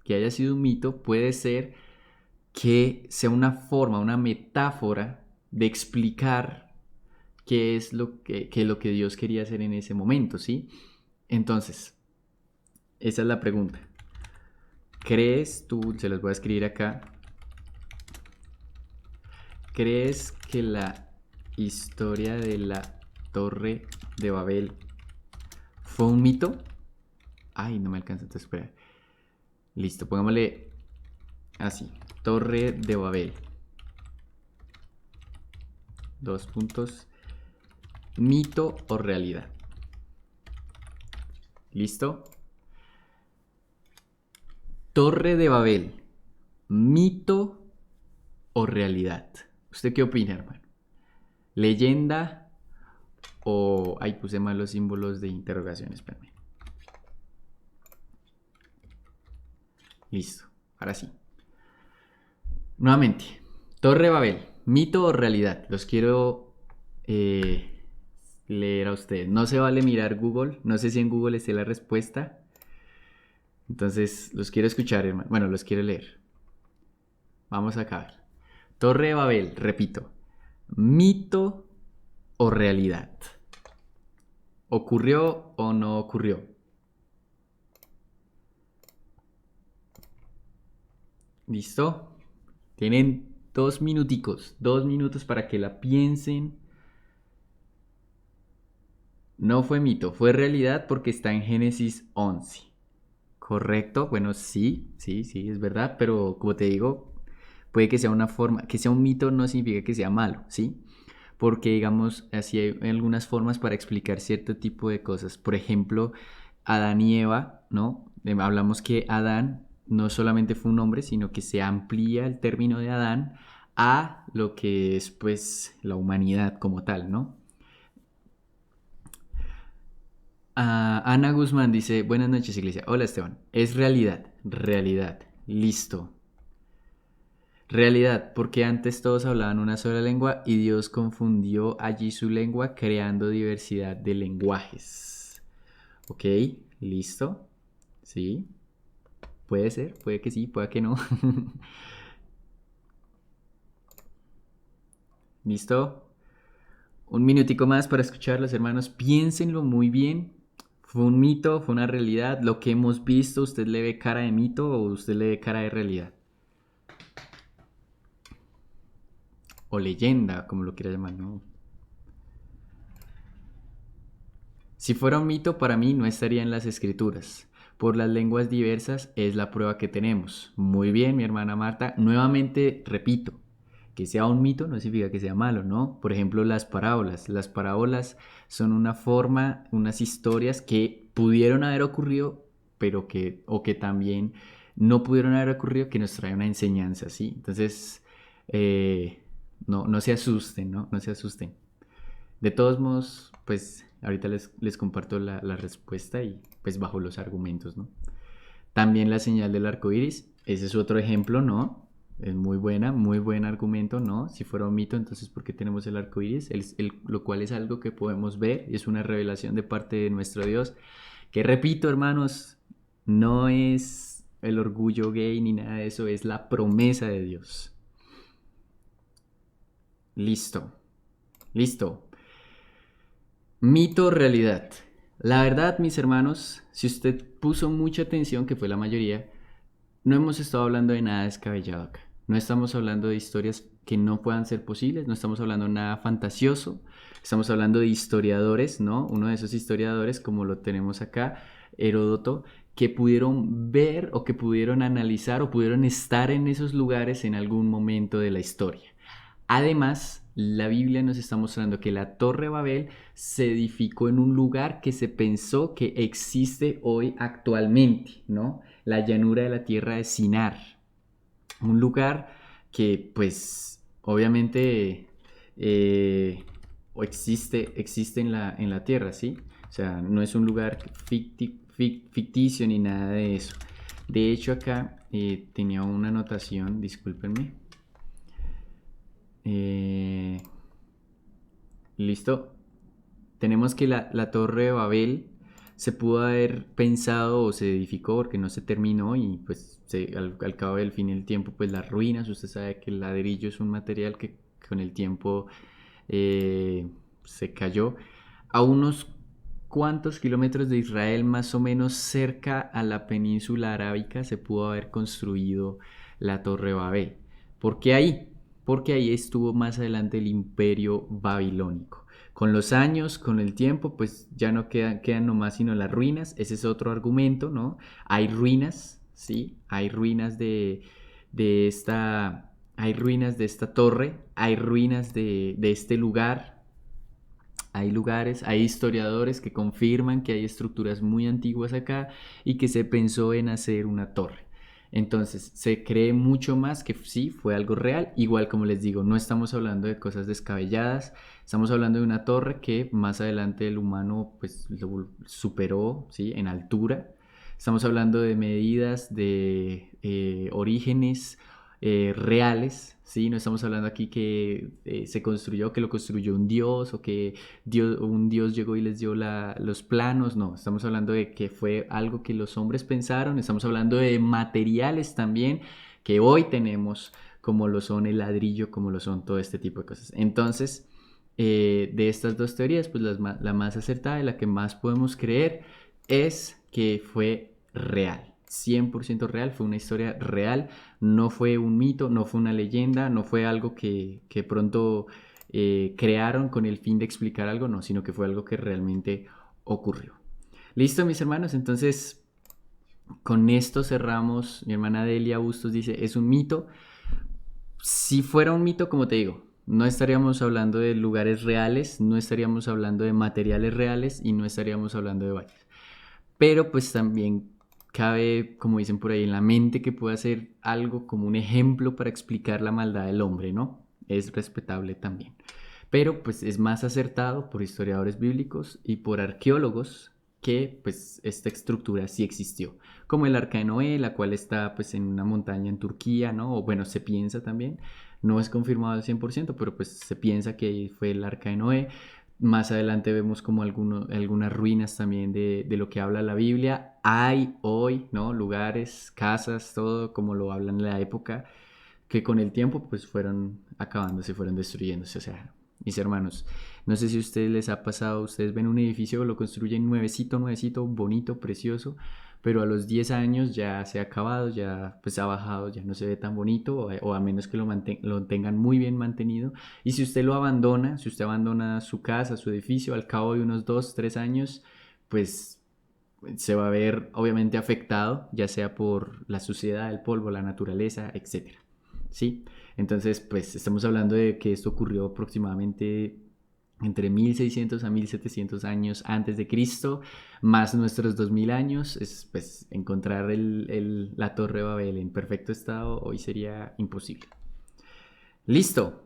Que haya sido un mito puede ser que sea una forma, una metáfora de explicar qué es lo que Dios quería hacer en ese momento, ¿sí? Entonces, esa es la pregunta. ¿Crees tú, se las voy a escribir acá, crees que la historia de la Torre de Babel fue un mito? Ay, no me alcanza a esperar. Listo, pongámosle así. Torre de Babel. Dos puntos. Mito o realidad. ¿Listo? Torre de Babel. Mito o realidad. ¿Usted qué opina, hermano? ¿Leyenda o... Ay, puse mal los símbolos de interrogación, espérame. Listo, ahora sí. Nuevamente, Torre de Babel, mito o realidad. Los quiero leer a ustedes. No se vale mirar Google. No sé si en Google esté la respuesta. Entonces, los quiero escuchar, hermano. Bueno, los quiero leer. Vamos a acabar. Torre de Babel, repito. Mito o realidad. ¿Ocurrió o no ocurrió? ¿Listo? Tienen 2 minuticos. 2 minutos para que la piensen. No fue mito, fue realidad porque está en Génesis 11. ¿Correcto? Bueno, sí, sí, sí, es verdad, pero como te digo, puede que sea una forma, que sea un mito no significa que sea malo, ¿sí? Porque digamos, así hay algunas formas para explicar cierto tipo de cosas. Por ejemplo, Adán y Eva, ¿no? Hablamos que Adán no solamente fue un hombre, sino que se amplía el término de Adán a lo que es pues la humanidad como tal, ¿no? Ana Guzmán dice, buenas noches, iglesia. Hola, Esteban. Es realidad, realidad. Listo. Realidad, porque antes todos hablaban una sola lengua y Dios confundió allí su lengua creando diversidad de lenguajes. Ok, listo. Sí, puede ser, puede que sí, puede que no. Listo. Un minutico más para escucharlos, hermanos. Piénsenlo muy bien. ¿Fue un mito? ¿Fue una realidad? ¿Lo que hemos visto, usted le ve cara de mito o usted le ve cara de realidad? O leyenda, como lo quiera llamar, ¿no? Si fuera un mito, para mí no estaría en las escrituras. Por las lenguas diversas es la prueba que tenemos. Muy bien, mi hermana Marta. Nuevamente repito, que sea un mito no significa que sea malo, ¿no? Por ejemplo, las parábolas. Las parábolas son una forma, unas historias que pudieron haber ocurrido, pero que, o que también no pudieron haber ocurrido, que nos trae una enseñanza, ¿sí? Entonces, no se asusten, ¿no? No se asusten. De todos modos, pues ahorita les comparto la respuesta y pues bajo los argumentos, ¿no? También la señal del arco iris, ese es otro ejemplo, ¿no? Es muy buena, muy buen argumento, ¿no? Si fuera un mito, entonces ¿por qué tenemos el arco iris? Lo cual es algo que podemos ver y es una revelación de parte de nuestro Dios. Que repito, hermanos, no es el orgullo gay ni nada de eso, es la promesa de Dios. Listo, listo. Mito o realidad. La verdad, mis hermanos, si usted puso mucha atención, que fue la mayoría, no hemos estado hablando de nada descabellado acá. No estamos hablando de historias que no puedan ser posibles, no estamos hablando de nada fantasioso, estamos hablando de historiadores, ¿no? Uno de esos historiadores, como lo tenemos acá, Heródoto, que pudieron ver o que pudieron analizar o pudieron estar en esos lugares en algún momento de la historia. Además, la Biblia nos está mostrando que la Torre Babel se edificó en un lugar que se pensó que existe hoy actualmente, ¿no? La llanura de la tierra de Sinar. Un lugar que, pues, obviamente, o existe en la Tierra, ¿sí? O sea, no es un lugar ficticio ni nada de eso. De hecho, acá tenía una anotación, discúlpenme. Eh, Listo. Tenemos que la Torre de Babel se pudo haber pensado o se edificó porque no se terminó y pues al cabo del fin del tiempo pues las ruinas, usted sabe que el ladrillo es un material que con el tiempo eh, se cayó a unos cuantos kilómetros de Israel, más o menos cerca a la península arábica, se pudo haber construido la Torre de Babel. ¿Por qué ahí? Porque ahí estuvo más adelante el imperio babilónico. Con los años, con el tiempo, pues ya no quedan nomás sino las ruinas. Ese es otro argumento, ¿no? Hay ruinas, ¿sí? Hay ruinas de esta, hay ruinas de esta torre, hay ruinas de este lugar, hay lugares, hay historiadores que confirman que hay estructuras muy antiguas acá y que se pensó en hacer una torre. Entonces, se cree mucho más que sí, fue algo real. Igual como les digo, no estamos hablando de cosas descabelladas, estamos hablando de una torre que más adelante el humano pues lo superó, ¿sí? En altura. Estamos hablando de medidas de orígenes reales, ¿sí? No estamos hablando aquí que se construyó, que lo construyó un dios o que un dios llegó y les dio los planos, no, estamos hablando de que fue algo que los hombres pensaron, estamos hablando de materiales también que hoy tenemos, como lo son el ladrillo, como lo son todo este tipo de cosas. Entonces, de estas dos teorías, pues la más acertada y la que más podemos creer es que fue real. 100% real, fue una historia real, no fue un mito, no fue una leyenda, no fue algo que pronto crearon con el fin de explicar algo, no, sino que fue algo que realmente ocurrió. Listo, mis hermanos, entonces con esto cerramos. Mi hermana Delia Bustos dice, es un mito. Si fuera un mito, como te digo, no estaríamos hablando de lugares reales, no estaríamos hablando de materiales reales y no estaríamos hablando de valles. Pero pues también cabe, como dicen por ahí, en la mente que pueda ser algo como un ejemplo para explicar la maldad del hombre, ¿no? Es respetable también. Pero pues es más acertado por historiadores bíblicos y por arqueólogos que pues esta estructura sí existió, como el Arca de Noé, la cual está pues en una montaña en Turquía, ¿no? O bueno, se piensa también, no es confirmado al 100%, pero pues se piensa que fue el Arca de Noé. Más adelante vemos como algunas ruinas también de lo que habla la Biblia. Hay hoy, ¿no? Lugares, casas, todo como lo hablan en la época, que con el tiempo pues fueron acabándose, fueron destruyéndose. O sea, mis hermanos, no sé si a ustedes les ha pasado, ustedes ven un edificio, lo construyen nuevecito, nuevecito, bonito, precioso, pero a los 10 años ya se ha acabado, ya pues ha bajado, ya no se ve tan bonito, o a menos que lo tengan muy bien mantenido. Y si usted lo abandona, si usted abandona su casa, su edificio, al cabo de unos 2 3 años, pues se va a ver obviamente afectado, ya sea por la suciedad, el polvo, la naturaleza, etcétera. ¿Sí? Entonces, pues estamos hablando de que esto ocurrió aproximadamente entre 1600 a 1700 años antes de Cristo, más nuestros 2000 años. Es, pues, encontrar la Torre de Babel en perfecto estado hoy sería imposible. Listo.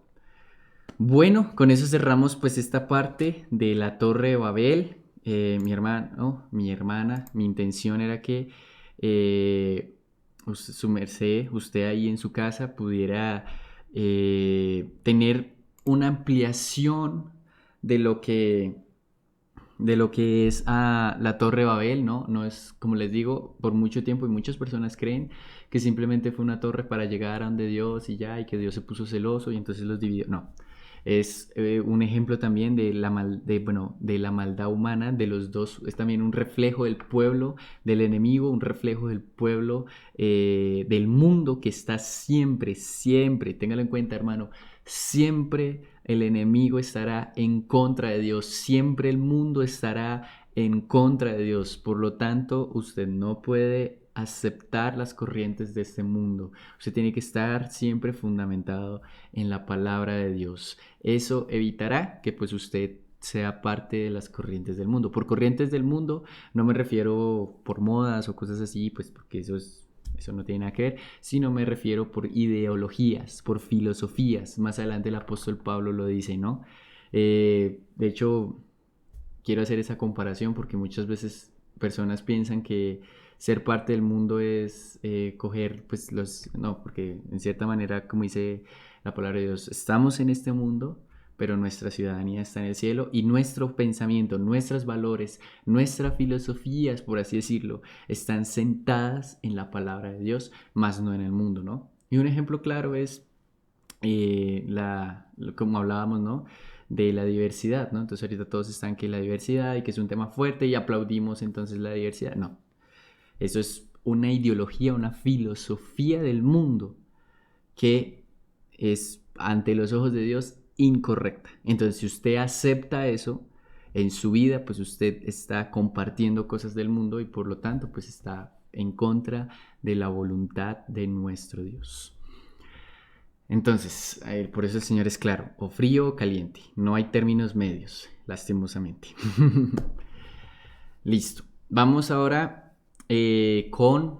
Bueno, con eso cerramos pues esta parte de la Torre de Babel. Mi hermano, mi hermana, mi intención era que su merced, usted ahí en su casa pudiera tener una ampliación de lo que es la Torre de Babel, ¿no? No es, como les digo, por mucho tiempo y muchas personas creen que simplemente fue una torre para llegar a donde Dios y ya, y que Dios se puso celoso y entonces los dividió. No, es un ejemplo también de la maldad humana, de los dos, es también un reflejo del pueblo, del enemigo, un reflejo del pueblo, del mundo que está siempre, siempre, téngalo en cuenta hermano, siempre el enemigo estará en contra de Dios, siempre el mundo estará en contra de Dios. Por lo tanto, usted no puede aceptar las corrientes de este mundo. Usted tiene que estar siempre fundamentado en la palabra de Dios. Eso evitará que pues usted sea parte de las corrientes del mundo. Por corrientes del mundo no me refiero por modas o cosas así, pues porque eso no tiene nada que ver, sino me refiero por ideologías, por filosofías. Más adelante el apóstol Pablo lo dice, ¿no? De hecho, quiero hacer esa comparación porque muchas veces personas piensan que ser parte del mundo es coger, pues los... No, porque en cierta manera, como dice la palabra de Dios, estamos en este mundo, pero nuestra ciudadanía está en el cielo y nuestro pensamiento, nuestros valores, nuestras filosofías, por así decirlo, están sentadas en la palabra de Dios, más no en el mundo, ¿no? Y un ejemplo claro es como hablábamos, ¿no? De la diversidad, ¿no? Entonces ahorita todos están que la diversidad y que es un tema fuerte y aplaudimos entonces la diversidad. No, eso es una ideología, una filosofía del mundo que es ante los ojos de Dios incorrecta. Entonces si usted acepta eso en su vida, pues usted está compartiendo cosas del mundo y por lo tanto pues está en contra de la voluntad de nuestro Dios. Entonces, por eso el Señor es claro, o frío o caliente, no hay términos medios, lastimosamente. Listo, vamos ahora con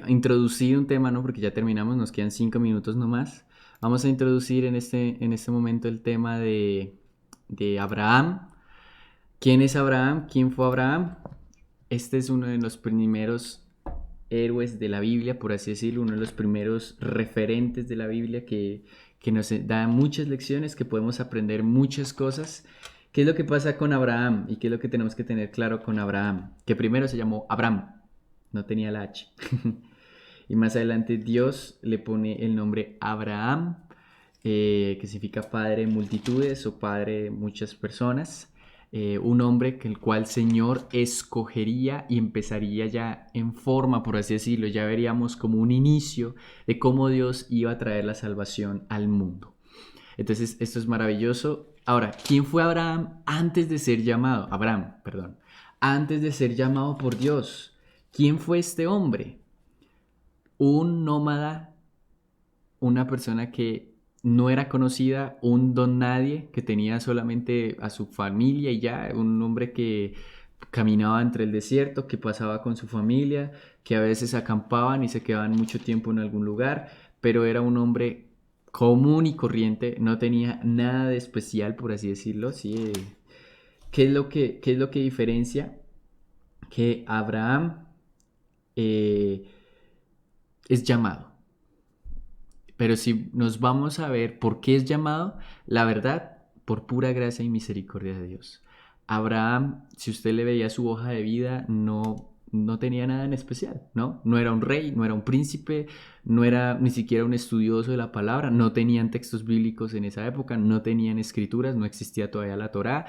introducir un tema, ¿no? Porque ya terminamos, nos quedan 5 minutos nomás. Vamos a introducir en este momento el tema de Abraham. ¿Quién es Abraham? ¿Quién fue Abraham? Este es uno de los primeros héroes de la Biblia, por así decirlo, uno de los primeros referentes de la Biblia que nos da muchas lecciones, que podemos aprender muchas cosas. ¿Qué es lo que pasa con Abraham? ¿Y qué es lo que tenemos que tener claro con Abraham? Que primero se llamó Abram, no tenía la H. Y más adelante Dios le pone el nombre Abraham, que significa padre de multitudes o padre de muchas personas. Un hombre que el cual Señor escogería y empezaría ya en forma, por así decirlo, ya veríamos como un inicio de cómo Dios iba a traer la salvación al mundo. Entonces, esto es maravilloso. Ahora, ¿quién fue Abraham antes de ser llamado? Abraham, perdón. Antes de ser llamado por Dios. ¿Quién fue este hombre? Un nómada, una persona que no era conocida, un don nadie, que tenía solamente a su familia y ya, un hombre que caminaba entre el desierto, que pasaba con su familia, que a veces acampaban y se quedaban mucho tiempo en algún lugar, pero era un hombre común y corriente, no tenía nada de especial, por así decirlo. ¿Sí? Qué es lo que diferencia? Que Abraham eh, es llamado. Pero si nos vamos a ver por qué es llamado, la verdad, por pura gracia y misericordia de Dios. Abraham, si usted le veía su hoja de vida, no tenía nada en especial, ¿no? No era un rey, no era un príncipe, no era ni siquiera un estudioso de la palabra, no tenían textos bíblicos en esa época, no tenían escrituras, no existía todavía la Torá,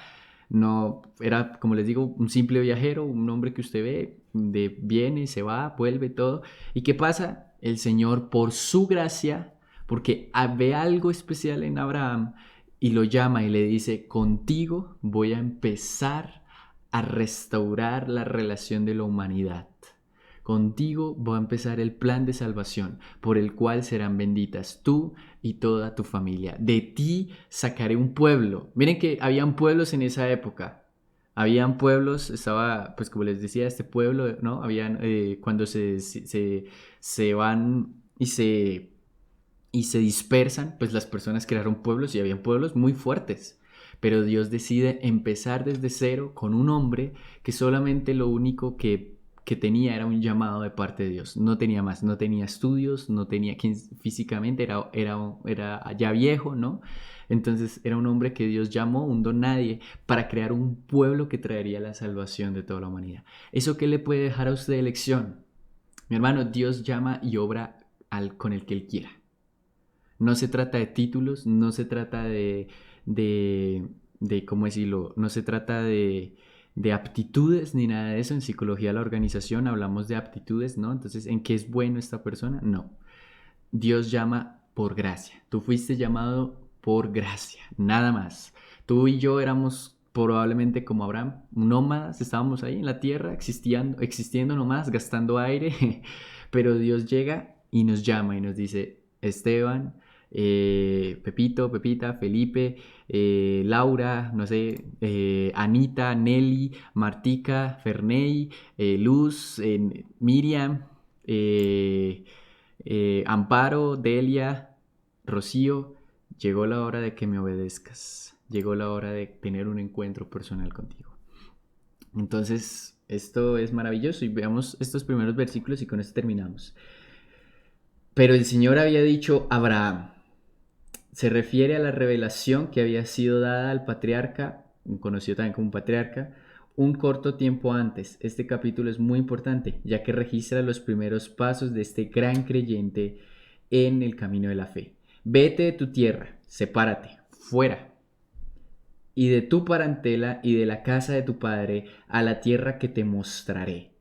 no, era, como les digo, un simple viajero, un hombre que usted ve, viene, se va, vuelve, todo. ¿Y qué pasa? El Señor, por su gracia, porque ve algo especial en Abraham y lo llama y le dice, contigo voy a empezar a restaurar la relación de la humanidad. Contigo voy a empezar el plan de salvación por el cual serán benditas tú y toda tu familia. De ti sacaré un pueblo. Miren que habían pueblos en esa época. Habían pueblos, estaba, pues como les decía, este pueblo, ¿no? Habían, cuando se van y se dispersan, pues las personas crearon pueblos y habían pueblos muy fuertes. Pero Dios decide empezar desde cero con un hombre que solamente lo único que tenía era un llamado de parte de Dios. No tenía más, no tenía estudios, no tenía quien físicamente, era ya viejo, ¿no? Entonces era un hombre que Dios llamó, un don nadie, para crear un pueblo que traería la salvación de toda la humanidad. ¿Eso qué le puede dejar a usted de lección? Mi hermano, Dios llama y obra con el que Él quiera. No se trata de títulos, no se trata de ¿cómo decirlo? No se trata de aptitudes ni nada de eso. En psicología de la organización hablamos de aptitudes, ¿no? Entonces, ¿en qué es bueno esta persona? No. Dios llama por gracia. Tú fuiste llamado por gracia, nada más. Tú y yo éramos probablemente como Abraham, nómadas, estábamos ahí en la tierra, existiendo nomás, gastando aire, pero Dios llega y nos llama y nos dice, Esteban, Pepito, Pepita, Felipe, Laura, no sé, Anita, Nelly, Martica, Ferney, Luz, Miriam, Amparo, Delia, Rocío, llegó la hora de que me obedezcas, llegó la hora de tener un encuentro personal contigo. Entonces, esto es maravilloso y veamos estos primeros versículos y con esto terminamos. Pero el Señor había dicho a Abraham, se refiere a la revelación que había sido dada al patriarca, conocido también como patriarca, un corto tiempo antes. Este capítulo es muy importante, ya que registra los primeros pasos de este gran creyente en el camino de la fe. Vete de tu tierra, sepárate, fuera, y de tu parentela y de la casa de tu padre a la tierra que te mostraré.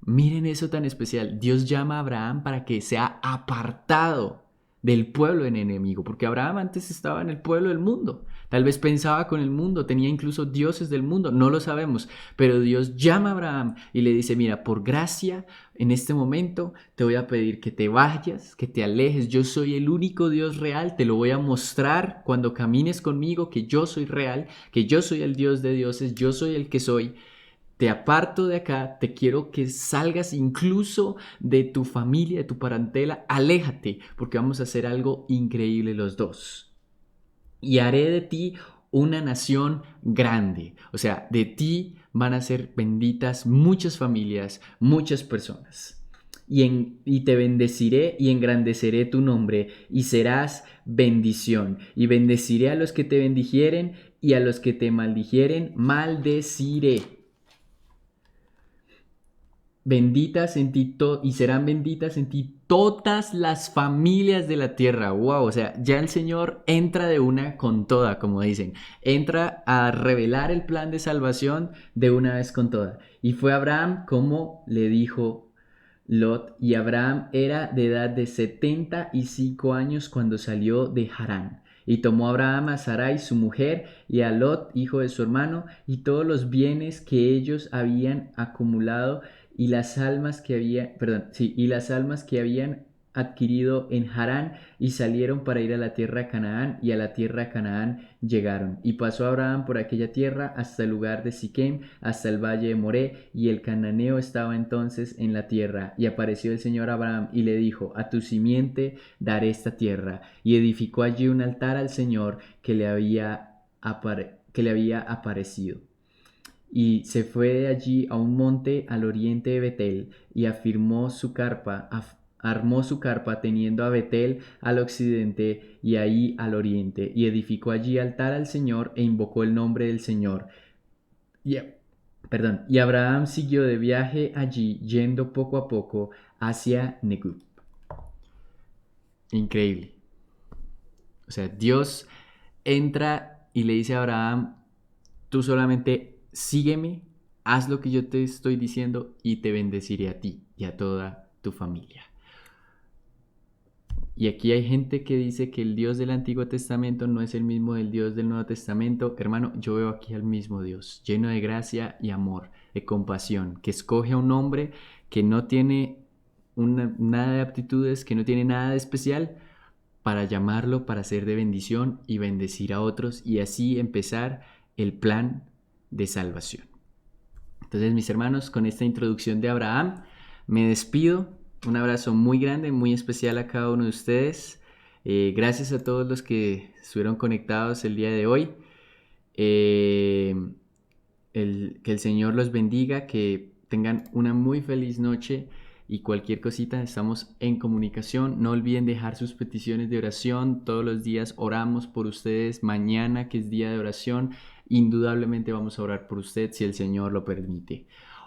Miren eso tan especial. Dios llama a Abraham para que sea apartado del pueblo enemigo, porque Abraham antes estaba en el pueblo del mundo. Tal vez pensaba con el mundo, tenía incluso dioses del mundo, no lo sabemos, pero Dios llama a Abraham y le dice, mira, por gracia, en este momento te voy a pedir que te vayas, que te alejes, yo soy el único Dios real, te lo voy a mostrar cuando camines conmigo, que yo soy real, que yo soy el Dios de dioses, yo soy el que soy. Te aparto de acá, te quiero que salgas incluso de tu familia, de tu parentela, aléjate, porque vamos a hacer algo increíble los dos. Y haré de ti una nación grande, o sea, de ti van a ser benditas muchas familias, muchas personas. Y te bendeciré y engrandeceré tu nombre y serás bendición. Y bendeciré a los que te bendijeren y a los que te maldijeren, maldeciré. Benditas en ti y serán benditas en ti todas las familias de la tierra. Wow, o sea, ya el Señor entra de una con toda, como dicen. Entra a revelar el plan de salvación de una vez con toda. Y fue Abraham como le dijo Lot, y Abraham era de edad de 75 años cuando salió de Harán. Y tomó Abraham a Sarai su mujer y a Lot, hijo de su hermano, y todos los bienes que ellos habían acumulado y las almas que habían adquirido en Harán, y salieron para ir a la tierra de Canaán, y a la tierra de Canaán llegaron. Y pasó Abraham por aquella tierra hasta el lugar de Siquem, hasta el valle de Moré, y el cananeo estaba entonces en la tierra. Y apareció el Señor a Abraham y le dijo, a tu simiente daré esta tierra. Y edificó allí un altar al Señor que le había aparecido. Y se fue de allí a un monte al oriente de Betel y armó su carpa teniendo a Betel al occidente y ahí al oriente, y edificó allí altar al Señor e invocó el nombre del Señor. Y Abraham siguió de viaje allí, yendo poco a poco hacia Negub. Increíble. O sea, Dios entra y le dice a Abraham, tú solamente sígueme, haz lo que yo te estoy diciendo y te bendeciré a ti y a toda tu familia. Y aquí hay gente que dice que el Dios del Antiguo Testamento no es el mismo del Dios del Nuevo Testamento. Hermano, yo veo aquí al mismo Dios, lleno de gracia y amor, de compasión, que escoge a un hombre que no tiene nada de aptitudes, que no tiene nada de especial, para llamarlo, para ser de bendición y bendecir a otros y así empezar el plan de salvación. Entonces, mis hermanos, con esta introducción de Abraham, me despido. Un abrazo muy grande, muy especial a cada uno de ustedes. Gracias a todos los que estuvieron conectados el día de hoy. Que el Señor los bendiga, que tengan una muy feliz noche y cualquier cosita estamos en comunicación. No olviden dejar sus peticiones de oración. Todos los días oramos por ustedes. Mañana, que es día de oración, indudablemente vamos a orar por usted si el Señor lo permite.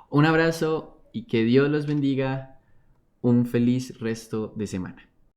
Un abrazo y que Dios los bendiga. Un feliz resto de semana.